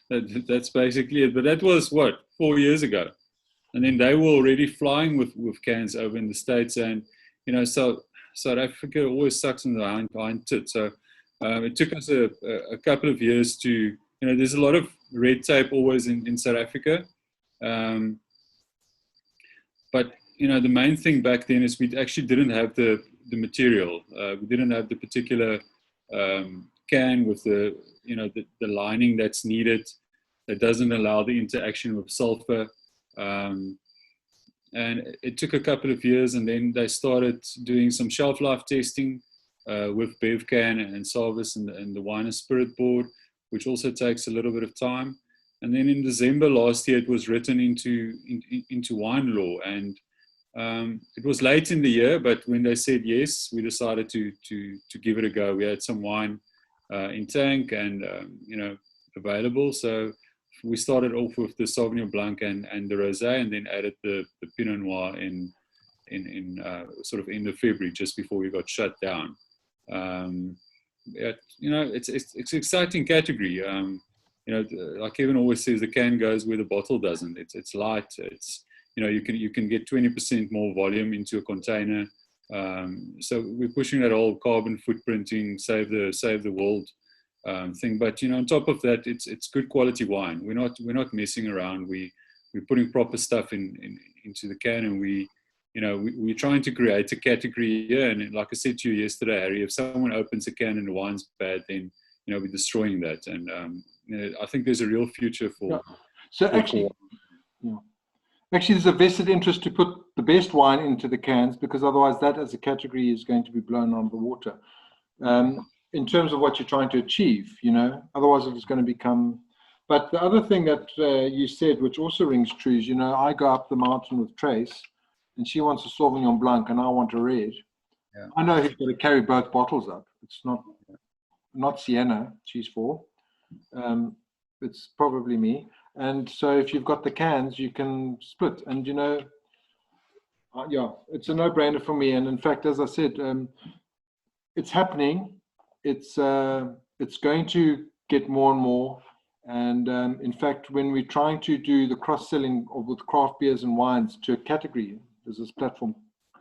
that's basically it. But that was, 4 years ago. And then they were already flying with cans over in the States. And, you know, so South Africa always sucks in the hind tit. So it took us a couple of years to, you know, there's a lot of red tape always in South Africa. But, you know, the main thing back then is we actually didn't have the material. We didn't have the particular can with the, you know, the lining that's needed that doesn't allow the interaction with sulfur. And it took a couple of years, and then they started doing some shelf life testing with BevCan and Salvis and the Wine and Spirit Board, which also takes a little bit of time. And then in December last year, it was written into wine law, and it was late in the year, but when they said yes, we decided to give it a go. We had some wine in tank and you know, available, so we started off with the Sauvignon Blanc and the Rosé, and then added the Pinot Noir in sort of end of February, just before we got shut down. You know, it's an exciting category. You know, like Kevin always says, the can goes where the bottle doesn't. It's light. It's, you know, you can get 20% more volume into a container. So we're pushing that whole carbon footprinting, save the world thing. But, you know, on top of that, it's good quality wine. We're not messing around. We're putting proper stuff into the can, and we're trying to create a category here. And like I said to you yesterday, Harry, if someone opens a can and the wine's bad, then, you know, we're destroying that. And you know, I think there's a real future for. Yeah. So actually, there's a vested interest to put the best wine into the cans, because otherwise that as a category is going to be blown out of the water. In terms of what you're trying to achieve, you know, otherwise it's going to become. But the other thing that you said, which also rings true, is, you know, I go up the mountain with Trace, and she wants a Sauvignon Blanc, and I want a red. Yeah. I know he's got to carry both bottles up. It's not Sienna she's for. It's probably me. And so if you've got the cans, you can split. And, you know, yeah, it's a no-brainer for me. And in fact, as I said, it's happening. It's going to get more and more. And in fact, when we're trying to do the cross-selling with craft beers and wines to a category, there's this platform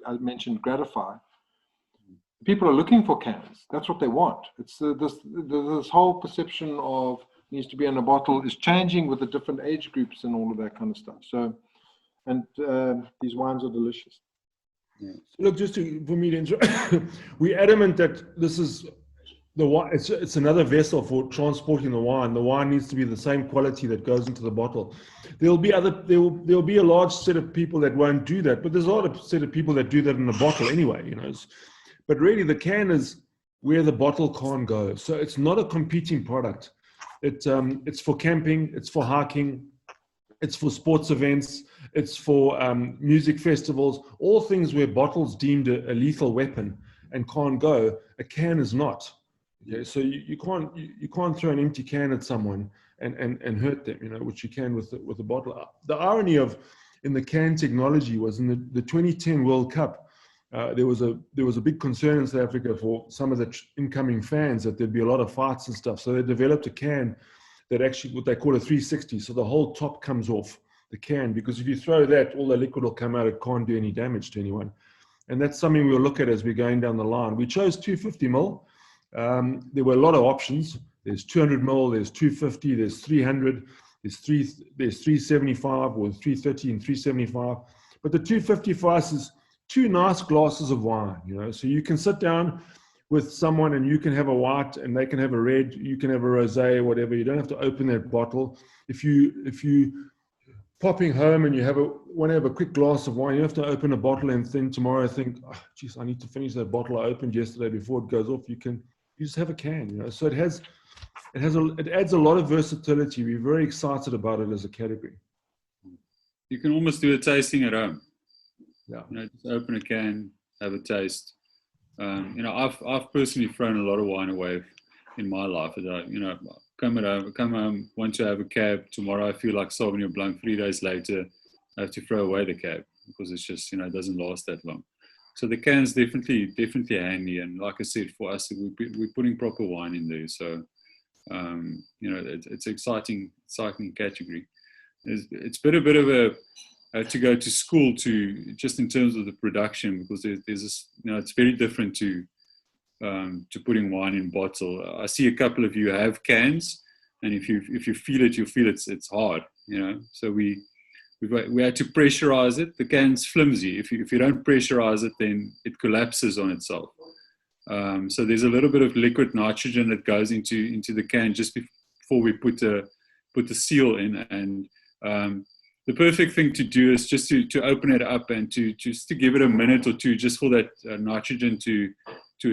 I mentioned, Gratify. People are looking for cans. That's what they want. It's this whole perception of needs to be in a bottle is changing with the different age groups and all of that kind of stuff. So, and these wines are delicious. Yeah. Look, just for me to interrupt, we're adamant that this is the wine. It's another vessel for transporting the wine. The wine needs to be the same quality that goes into the bottle. There'll be a large set of people that won't do that, but there's a lot of set of people that do that in the bottle anyway. You know, but really the can is where the bottle can't go. So it's not a competing product. It's for camping, it's for hiking, it's for sports events, it's for music festivals, all things where bottles deemed a lethal weapon. and can't go. A can is not. Okay, so you can't throw an empty can at someone and hurt them, which you can with a bottle. The irony in the can technology was in the 2010 World Cup. There was a big concern in South Africa for some of the incoming fans that there'd be a lot of fights and stuff. So they developed a can that actually, what they call a 360. So the whole top comes off the can, because if you throw that, all the liquid will come out. It can't do any damage to anyone. And that's something we'll look at as we're going down the line. We chose 250 ml. There were a lot of options. There's 200 ml, there's 250, there's 300, there's 375, or 330 and 375. But the 250 for us is 2 nice glasses of wine, so you can sit down with someone and you can have a white and they can have a red, you can have a rosé or whatever. You don't have to open that bottle. If you popping home and you want to have a quick glass of wine, you have to open a bottle and then tomorrow think, oh, geez, I need to finish that bottle I opened yesterday before it goes off. You just have a can, so it adds a lot of versatility. We're very excited about it as a category. You can almost do a tasting at home. Yeah. Just open a can, have a taste. I've personally thrown a lot of wine away in my life. Come home, want to have a cab. Tomorrow I feel like Sauvignon Blanc. 3 days later, I have to throw away the cab because it's just, it doesn't last that long. So the can's definitely handy. And like I said, for us, we're putting proper wine in there. So, it's an exciting category. It's been a bit of a to go to school to just in terms of the production, because there's this, it's very different to putting wine in bottle. I see a couple of you have cans, and if you feel it, you'll feel it's hard, So we had to pressurize it. The can's flimsy. If you don't pressurize it, then it collapses on itself. So there's a little bit of liquid nitrogen that goes into the can just before we put the seal in, and the perfect thing to do is just to open it up and to give it a minute or two, just for that nitrogen to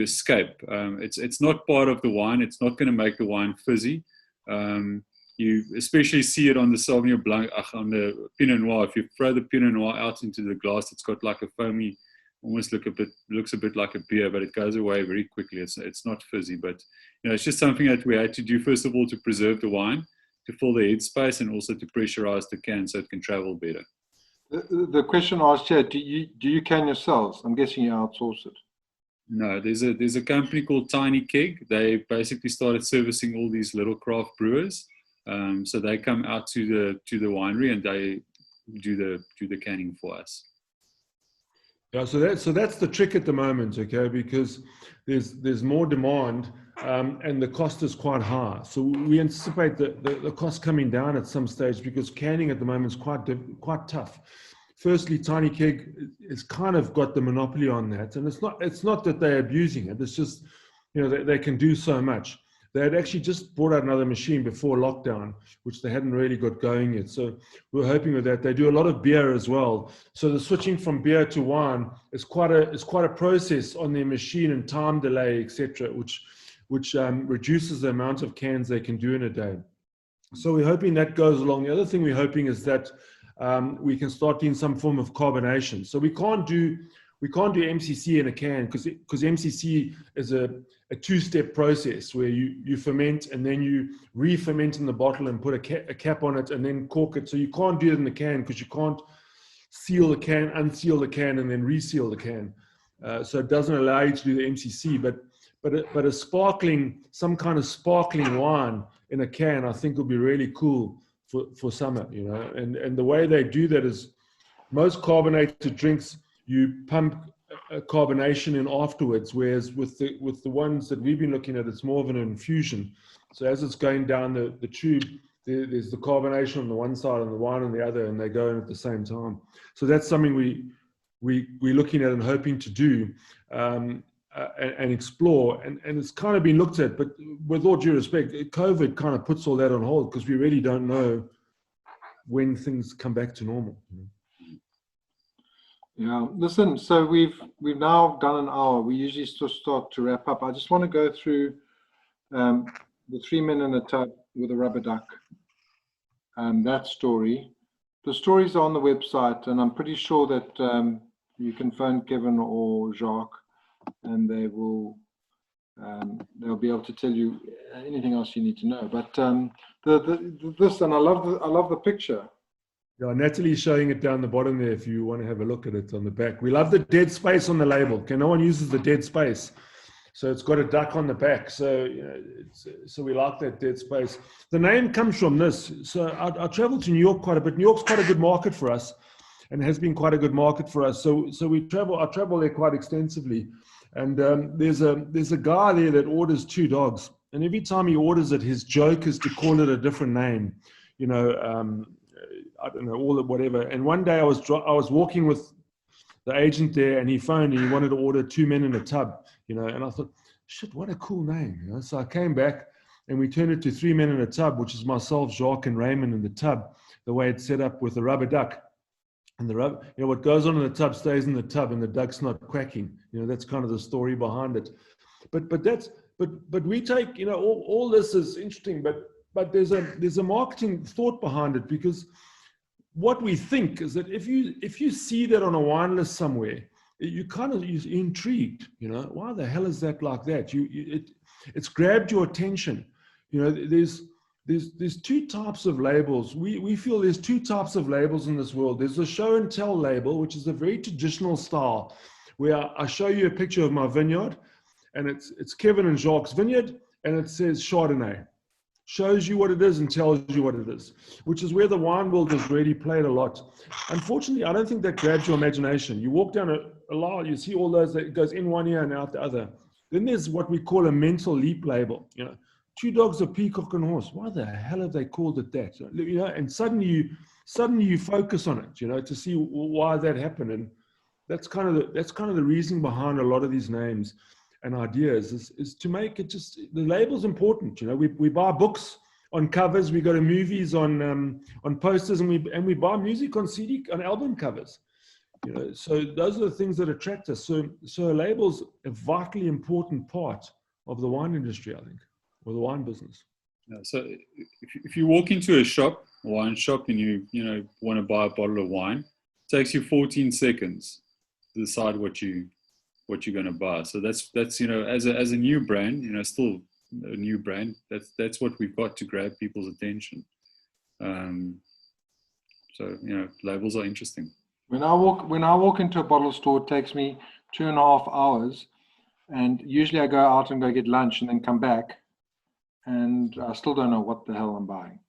escape. It's not part of the wine. It's not going to make the wine fizzy. You especially see it on the Sauvignon Blanc, on the Pinot Noir. If you throw the Pinot Noir out into the glass, it's got like a foamy, almost looks a bit like a beer, but it goes away very quickly. It's not fizzy, but it's just something that we had to do, first of all, to preserve the wine, to fill the headspace, and also to pressurize the can so it can travel better. The question asked here, do you can yourselves? I'm guessing you outsource it. No, there's a company called Tiny Keg. They basically started servicing all these little craft brewers. So they come out to the winery and they do the canning for us. Yeah, so that's the trick at the moment, okay? Because there's more demand, and the cost is quite high. So we anticipate the cost coming down at some stage, because canning at the moment is quite tough. Firstly, Tiny Keg has kind of got the monopoly on that, and it's not that they're abusing it. It's just they can do so much. They had actually just brought out another machine before lockdown, which they hadn't really got going yet. So we're hoping with that. They do a lot of beer as well. So the switching from beer to wine is quite a process on their machine, and time delay, etc., which reduces the amount of cans they can do in a day. So we're hoping that goes along. The other thing we're hoping is that we can start doing some form of carbonation. So we can't do MCC in a can because MCC is a two-step process where you ferment and then you re-ferment in the bottle and put a cap on it and then cork it. So you can't do it in the can because you can't seal the can, unseal the can, and then reseal the can. So it doesn't allow you to do the MCC. But some kind of sparkling wine in a can, I think would be really cool for summer, And the way they do that is most carbonated drinks, you pump carbonation in afterwards, whereas with the ones that we've been looking at, it's more of an infusion. So as it's going down the tube, there's the carbonation on the one side and the wine on the other, and they go in at the same time. So that's something we're looking at and hoping to do and explore. And it's kind of been looked at, but with all due respect, COVID kind of puts all that on hold because we really don't know when things come back to normal. Yeah, listen, so we've now done an hour. We usually start to wrap up. I just want to go through the 3 Men in a Tub with a Rubber Duck, that story. The stories are on the website, and I'm pretty sure that you can phone Kevin or Jacques and they'll be able to tell you anything else you need to know. But this, and I love the picture. Yeah, Natalie's showing it down the bottom there if you want to have a look at it on the back. We love the dead space on the label. Okay, no one uses the dead space. So it's got a duck on the back. So, so we like that dead space. The name comes from this. So I traveled to New York quite a bit. New York's quite a good market for us, and has been quite a good market for us. So I travel there quite extensively. And there's a guy there that orders 2 dogs. And every time he orders it, his joke is to call it a different name. I don't know, all of whatever. And one day I was walking with the agent there, and he phoned and he wanted to order 2 men in a tub, and I thought, shit, what a cool name. So I came back and we turned it to 3 men in a tub, which is myself, Jacques, and Raymond in the tub, the way it's set up with the rubber duck. And the rubber, what goes on in the tub stays in the tub, and the duck's not quacking. That's kind of the story behind it. But we take, all this is interesting, but there's a marketing thought behind it, because what we think is that if you see that on a wine list somewhere, you're intrigued. Why the hell is that like that? It's grabbed your attention. There's 2 types of labels. We feel there's 2 types of labels in this world. There's a show and tell label, which is a very traditional style, where I show you a picture of my vineyard, and it's Kevin and Jacques' vineyard, and it says Chardonnay. Shows you what it is and tells you what it is, which is where the wine world has really played a lot. Unfortunately, I don't think that grabs your imagination. You walk down a lot, you see all those, that goes in one ear and out the other. Then there's what we call a mental leap label. 2 dogs, a peacock and a horse. Why the hell have they called it that? And suddenly you focus on it, to see why that happened. And that's kind of the reason behind a lot of these names and ideas is to make it just, the label's important. We buy books on covers, we go to movies on posters, and we buy music on CD, on album covers. So those are the things that attract us. So a label's a vitally important part of the wine industry, I think, or the wine business. Yeah, so if you walk into a wine shop, and you want to buy a bottle of wine, it takes you 14 seconds to decide what you're going to buy. So that's as a new brand, still a new brand, that's what we've got to grab people's attention. So labels are interesting. When I walk into a bottle store, it takes me 2.5 hours, and usually I go out and go get lunch and then come back, and I still don't know what the hell I'm buying.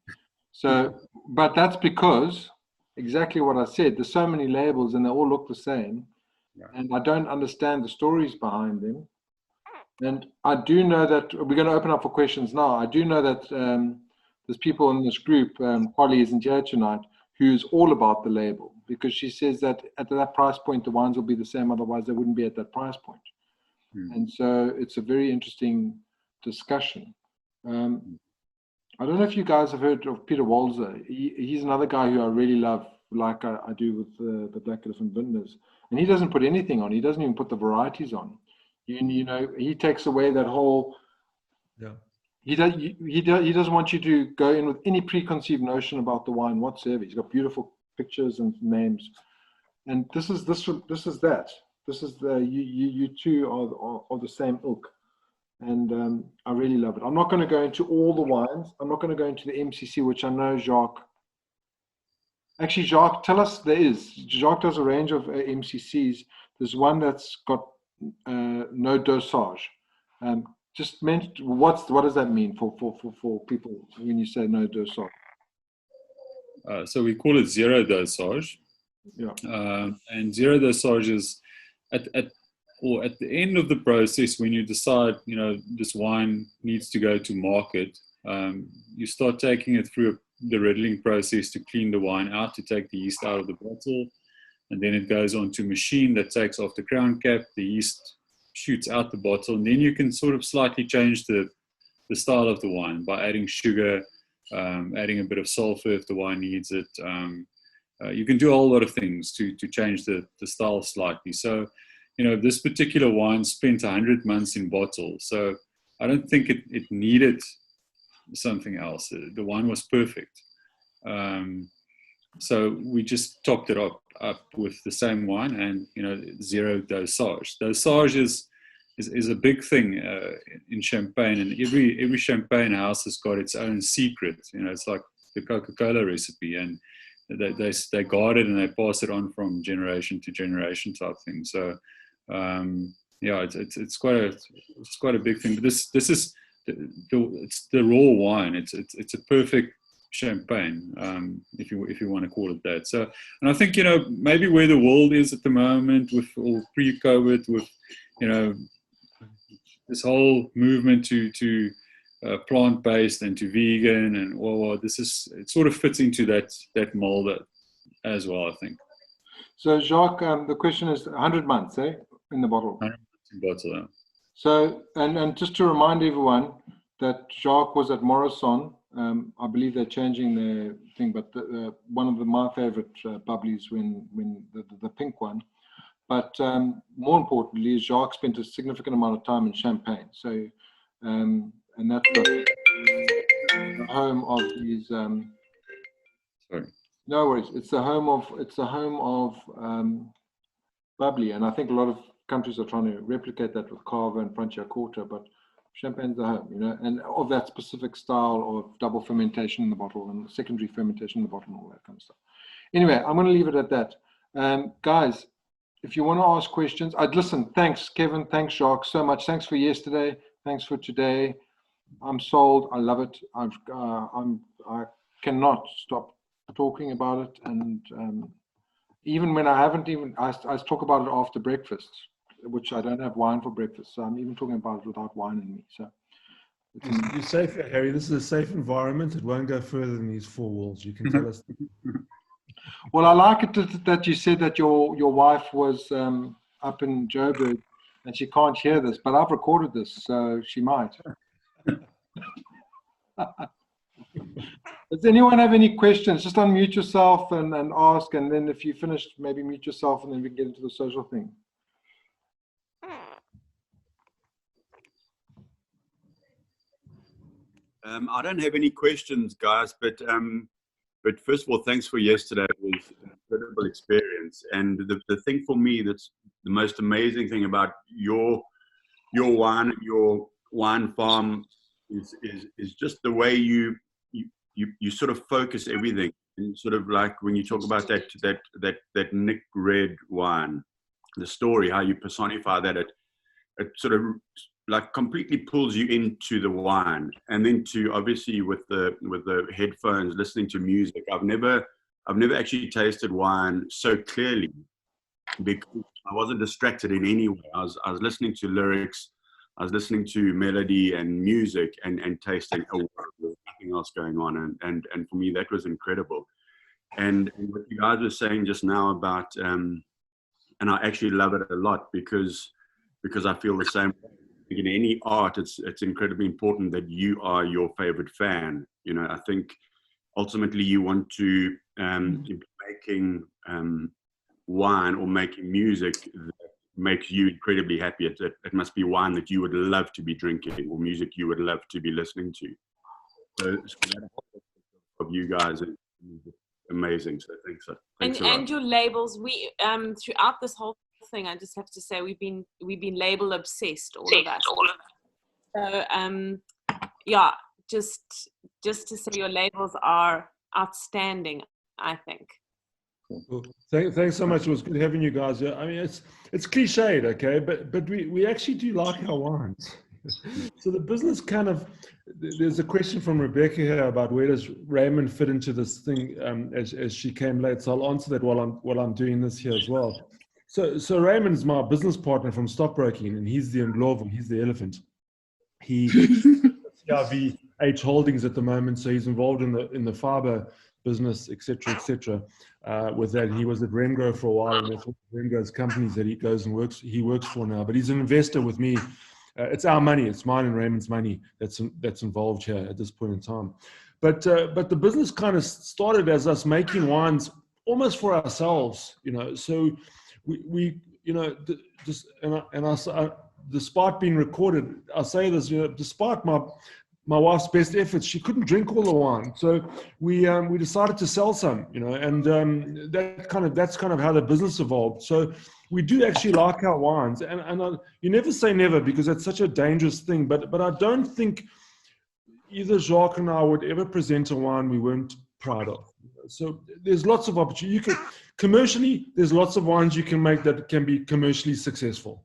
So, but that's because exactly what I said. There's so many labels and they all look the same. Yeah. And I don't understand the stories behind them. And I do know that we're going to open up for questions now. I do know that there's people in this group, Polly isn't here tonight, who's all about the label, because she says that at that price point, the wines will be the same. Otherwise, they wouldn't be at that price point. And so it's a very interesting discussion. I don't know if you guys have heard of Peter Walzer. He's another guy who I really love, like I do with the Black Elephant Vintners. And he doesn't put anything on. He doesn't even put the varieties on. He takes away that whole. Yeah. He doesn't want you to go in with any preconceived notion about the wine whatsoever. He's got beautiful pictures and names, and this is that. This is you two are the same ilk, and I really love it. I'm not going to go into all the wines. I'm not going to go into the MCC, which I know Jacques. Actually, Jacques, tell us Jacques does a range of MCCs. There's one that's got no dosage. Just meant what does that mean for people when you say no dosage? So we call it zero dosage. Yeah. And zero dosage is at the end of the process, when you decide this wine needs to go to market, you start taking it through the riddling process to clean the wine out, to take the yeast out of the bottle, and then it goes onto a machine that takes off the crown cap. The yeast shoots out the bottle, and then you can sort of slightly change the style of the wine by adding sugar, adding a bit of sulfur if the wine needs it. You can do a whole lot of things to change the style slightly. So, this particular wine spent 100 months in bottle, so I don't think it needed something else. The wine was perfect. So we just topped it up with the same wine and, zero dosage. Dosage is is a big thing in Champagne, and every Champagne house has got its own secret. It's like the Coca-Cola recipe, and they guard it and they pass it on from generation to generation type thing. So yeah, it's quite a big thing. But this is it's the raw wine. It's a perfect champagne, if you want to call it that. So, and I think maybe where the world is at the moment with all pre-COVID, with this whole movement to plant-based and to vegan, and it sort of fits into that mold as well, I think. So Jacques, the question is 100 months, in the bottle. 100 months in bottle. Yeah. So, and just to remind everyone that Jacques was at Morrison. I believe they're changing their thing, but one of my favorite bubblies when the pink one. But more importantly, Jacques spent a significant amount of time in Champagne. So, and that's the home of these. Sorry. No worries. It's the home of bubbly, and I think a lot of countries are trying to replicate that with Cava and Franciacorta, but Champagne's the home, and of that specific style of double fermentation in the bottle and secondary fermentation in the bottle and all that kind of stuff. Anyway, I'm going to leave it at that. Guys, if you want to ask questions, I'd listen. Thanks, Kevin. Thanks, Jacques, so much. Thanks for yesterday. Thanks for today. I'm sold. I love it. I cannot stop talking about it. And even when I talk about it after breakfast, which I don't have wine for breakfast. So I'm even talking about it without wine in me. So you're safe, Harry. This is a safe environment. It won't go further than these four walls. You can tell us. Well, I like it that you said that your wife was up in Joburg and she can't hear this, but I've recorded this, so she might. Does anyone have any questions? Just unmute yourself and ask, and then if you finish, maybe mute yourself, and then we can get into the social thing. I don't have any questions, guys, but first of all, thanks for yesterday. It was an incredible experience, and the thing for me that's the most amazing thing about your wine farm is just the way you sort of focus everything, and sort of like when you talk about that Nick Red wine, the story, how you personify that, it sort of like completely pulls you into the wine, and then to obviously with the headphones listening to music. I've never actually tasted wine so clearly because I wasn't distracted in any way. I was listening to lyrics, I was listening to melody and music and tasting a wine with nothing else going on, and for me that was incredible. And what you guys were saying just now about and I actually love it a lot because I feel the same. In any art, it's incredibly important that you are your favorite fan. I think ultimately you want to be making wine or making music that makes you incredibly happy. It must be wine that you would love to be drinking or music you would love to be listening to. So that of you guys is amazing. So thanks a lot. And your labels, we throughout this whole thing, I just have to say we've been label obsessed, all of us. So yeah, just to say your labels are outstanding, I think. Well, thanks so much. It was good having you guys here. I mean, it's cliched, okay, but we actually do like our wines. So the business kind of, there's a question from Rebecca here about where does Raymond fit into this thing as she came late. So I'll answer that while I'm doing this here as well. So Raymond's my business partner from stockbroking, and he's the Ndlovu, he's the elephant. He CRVH Holdings at the moment, so he's involved in the fiber business, etc. With that, he was at Remgro for a while, and that's one of Remgro's companies that he goes and works for now. But he's an investor with me. It's our money, it's mine and Raymond's money that's involved here at this point in time. But the business kind of started as us making wines almost for ourselves, So we despite being recorded, I'll say this, despite my wife's best efforts. She couldn't drink all the wine, so we decided to sell some, you know, and that's kind of how the business evolved. So we do actually like our wines, and you never say never, because it's such a dangerous thing. But I don't think either Jacques and I would ever present a wine we weren't proud of. So there's lots of opportunity. Commercially, there's lots of wines you can make that can be commercially successful.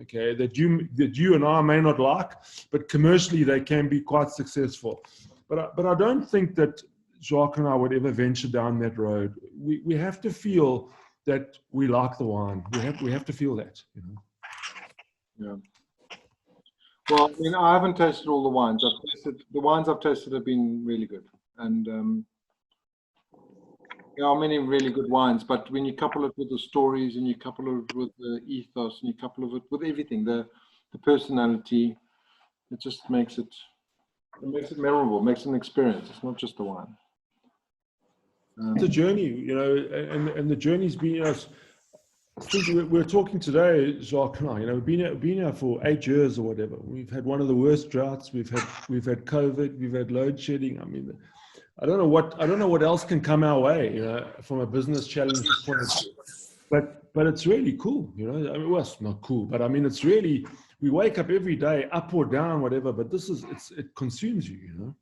Okay, that you and I may not like, but commercially they can be quite successful. But I don't think that Jacques and I would ever venture down that road. We have to feel that we like the wine. We have to feel that, you know. Yeah. Well, I mean, I haven't tasted all the wines. The wines I've tasted have been really good, and there are many really good wines. But when you couple it with the stories, and you couple it with the ethos, and you couple it with everything, the personality, it just makes it memorable, makes it an experience. It's not just the wine. It's a journey, you know, and the journey's been, you know, I think we're talking today, Jacques and I, you know, we've been here for 8 years or whatever. We've had one of the worst droughts. We've had COVID. We've had load shedding. I mean, I don't know what else can come our way, you know, from a business challenge point of view. But it's really cool, you know. I mean, well, it's not cool, but I mean, it's really, we wake up every day, up or down, whatever. But it consumes you, you know.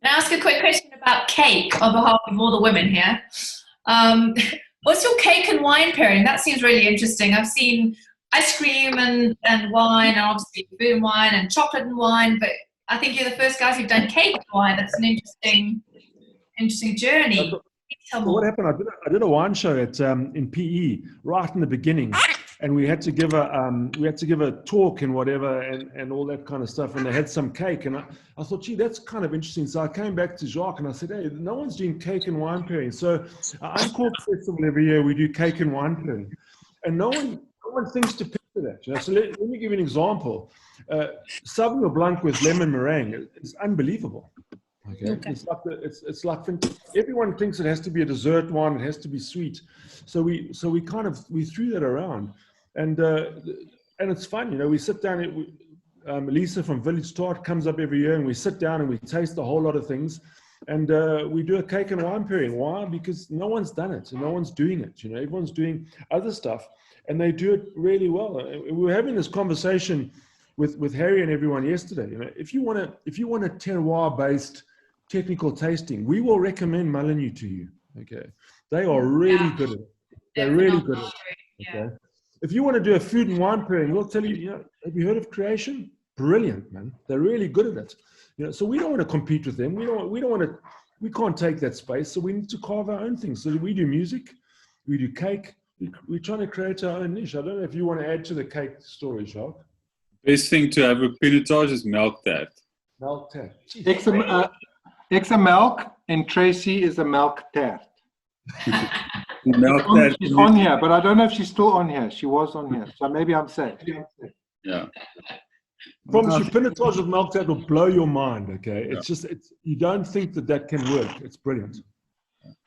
Can I ask a quick question about cake on behalf of all the women here? What's your cake and wine pairing? That seems really interesting. I've seen ice cream and wine, and obviously food and wine, and chocolate and wine, but I think you're the first guys who've done cake and wine. That's an interesting journey. So what happened? I did a wine show at in PE right in the beginning, and we had to give a talk and whatever and all that kind of stuff, and they had some cake, and I thought, gee, that's kind of interesting. So I came back to Jacques and I said, hey, no one's doing cake and wine pairing. So at Uncork Festival every year we do cake and wine pairing, and no one thinks to picture that. You know? So let me give you an example. Sauvignon Blanc with lemon meringue is unbelievable. Okay. It's like everyone thinks it has to be a dessert wine, it has to be sweet. So we threw that around, and it's fun, you know. We sit down. Lisa from Village Tart comes up every year, and we sit down and we taste a whole lot of things, and we do a cake and wine pairing. Why? Because no one's done it, and no one's doing it. You know, everyone's doing other stuff, and they do it really well. We were having this conversation with Harry and everyone yesterday. You know, if you want a terroir-based technical tasting, we will recommend Molyneux to you. Okay, they are really good at it. They're really good at it. Okay, if you want to do a food and wine pairing, we'll tell you. You know, have you heard of Creation? Brilliant, man. They're really good at it. You know, so we don't want to compete with them. We don't want to. We can't take that space. So we need to carve our own things. So we do music, we do cake. We're trying to create our own niche. I don't know if you want to add to the cake story, Jacques. Best thing to have a pinotage is milk tart. Milk tart. Extra milk, and Tracy is a milk tart. Milk tart. She's on here, but I don't know if she's still on here. She was on here, so maybe I'm safe. Yeah. Promise you, pinotage of milk tart will blow your mind. Okay, it's just you don't think that can work. It's brilliant.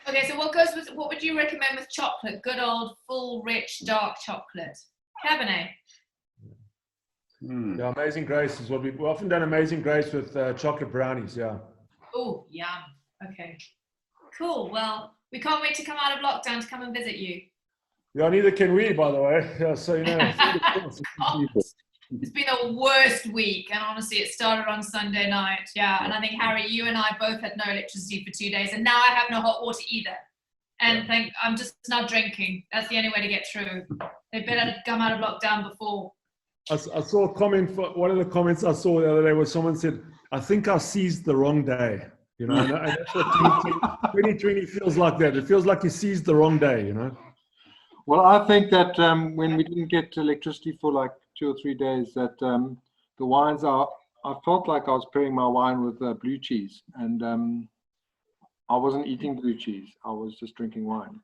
Okay, so what would you recommend with chocolate? Good old, full, rich, dark chocolate. Cabernet. Yeah, Amazing Grace is what we've often done. Amazing Grace with chocolate brownies. Yeah. Oh, yum. Okay. Cool. Well, we can't wait to come out of lockdown to come and visit you. Yeah, neither can we, by the way. Yeah, so you know. It's been a worst week, and honestly, it started on Sunday night. Yeah, and I think, Harry, you and I both had no electricity for 2 days, and now I have no hot water either. And I'm just not drinking. That's the only way to get through. They better come out of lockdown before. I saw a comment. One of the comments I saw the other day was someone said, "I think I seized the wrong day." You know, and that's what 2020 feels like. That it feels like you seized the wrong day. You know. Well, I think that when we didn't get electricity for like 2 or 3 days, that the wines I felt like I was pairing my wine with blue cheese, and I wasn't eating blue cheese. I was just drinking wine.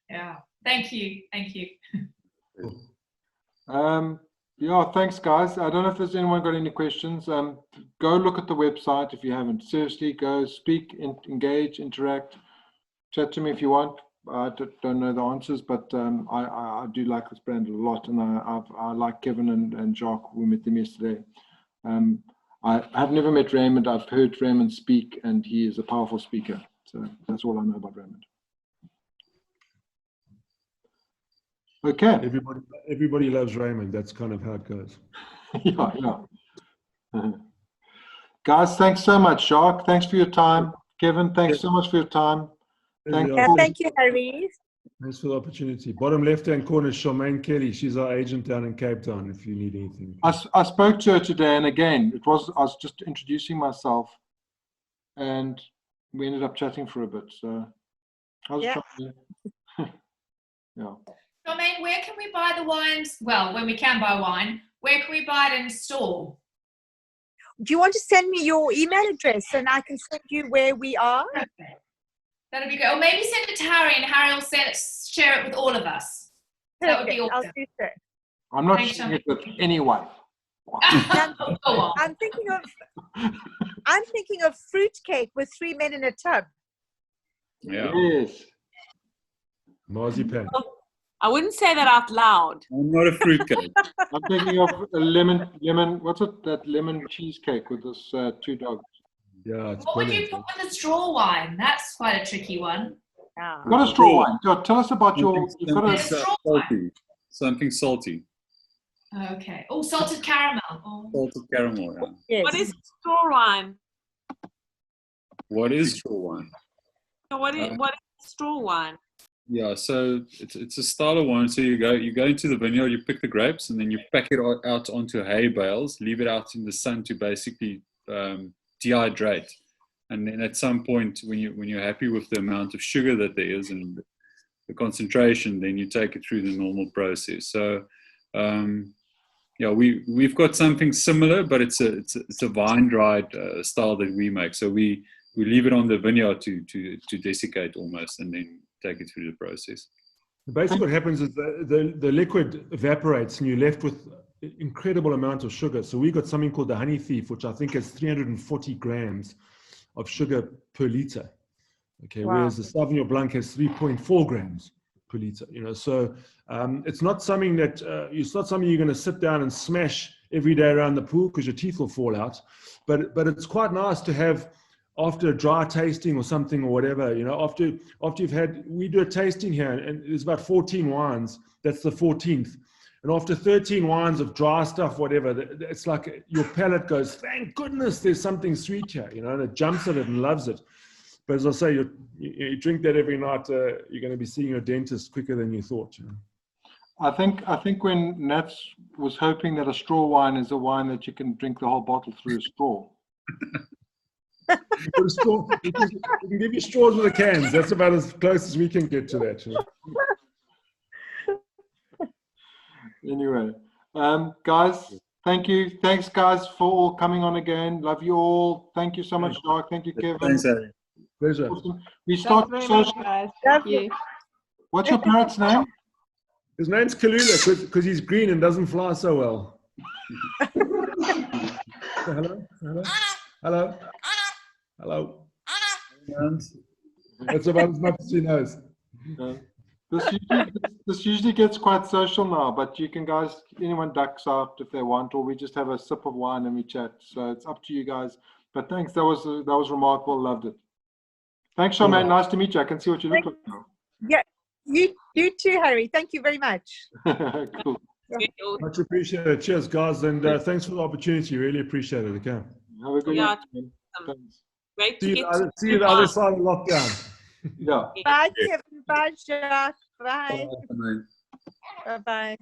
Yeah. Thank you. Thank you. Yeah, thanks, guys. I don't know if there's anyone got any questions. Go look at the website if you haven't. Seriously, go speak, engage, interact. Chat to me if you want. don't know the answers, but I do like this brand a lot, and I like Kevin and Jacques. We met them yesterday. I've never met Raymond. I've heard Raymond speak, and he is a powerful speaker. So that's all I know about Raymond. Okay. Everybody loves Raymond. That's kind of how it goes. Yeah. Guys, thanks so much. Jacques, thanks for your time. Kevin, thanks so much for your time. Thank you, Harry. Thanks for the opportunity. Bottom left-hand corner is Charmaine Kelly. She's our agent down in Cape Town if you need anything. I spoke to her today, and again, I was just introducing myself, and we ended up chatting for a bit. So I was trying to, yeah. Charmaine, where can we buy the wines? Well, when we can buy wine, where can we buy it in store? Do you want to send me your email address and I can send you where we are? Okay. That'll be good. Or maybe send it to Harry and Harry will share it with all of us. That would be awesome. I'll do so. I'm not sharing it with anyone. I'm thinking of fruit cake with 3 men in a tub. Yeah. Yes. Marzipan. I wouldn't say that out loud. I'm not a fruitcake. I'm thinking of a lemon, what's it, that lemon cheesecake with this 2 dogs. Yeah, it's What would you put with a straw wine? That's quite a tricky one. Yeah. Got a straw wine. God, tell us about Something salty. Okay. Oh, salted caramel. Oh. Salted caramel, yeah. Yes. What is straw wine? What is straw wine? What is straw wine? Yeah, so it's a style of wine. So you go into the vineyard, you pick the grapes, and then you pack it out onto hay bales, leave it out in the sun to basically dehydrate. And then at some point, when you're happy with the amount of sugar that there is and the concentration, then you take it through the normal process. So yeah, we've got something similar, but it's a vine dried style that we make. So we leave it on the vineyard to desiccate almost, and then take it through the process. Basically what happens is the liquid evaporates and you're left with incredible amount of sugar. So we got something called the Honey Thief, which I think has 340 grams of sugar per liter. Okay, wow. Whereas the Sauvignon Blanc has 3.4 grams per liter. You know, so it's not something that it's not something you're going to sit down and smash every day around the pool because your teeth will fall out. But it's quite nice to have after a dry tasting or something or whatever, you know, after you've had, we do a tasting here and there's about 14 wines. That's the 14th. And after 13 wines of dry stuff, whatever, it's like your palate goes, thank goodness there's something sweet here, you know, and it jumps at it and loves it. But as I say, you drink that every night, you're going to be seeing your dentist quicker than you thought. You know? I think when Nats was hoping that a straw wine is a wine that you can drink the whole bottle through a straw. We can give you straws with the cans. That's about as close as we can get to that. You know? Anyway, guys, thank you. Thanks, guys, for all coming on again. Love you all. Thank you so much, Jacques. Thank you, Kevin. Thanks, Harry. Pleasure. Awesome. We start social. Thank you. What's your parrot's name? His name's Kulula because he's green and doesn't fly so well. Hello? Hello? Hello? Hello. That's about as much as he knows. This usually gets quite social now, but you can guys, anyone ducks out if they want, or we just have a sip of wine and we chat. So it's up to you guys. But thanks, that was remarkable. Loved it. Thanks, Charmaine. Nice to meet you. I can see what you look like now. Yeah, you too, Harry. Thank you very much. Cool. Much appreciated. Cheers, guys, and thanks for the opportunity. Really appreciate it. Okay. Have a good one. Great see you the other side of lockdown. Yeah. Bye, Kevin. Bye, Jacques. Bye. Bye. Bye.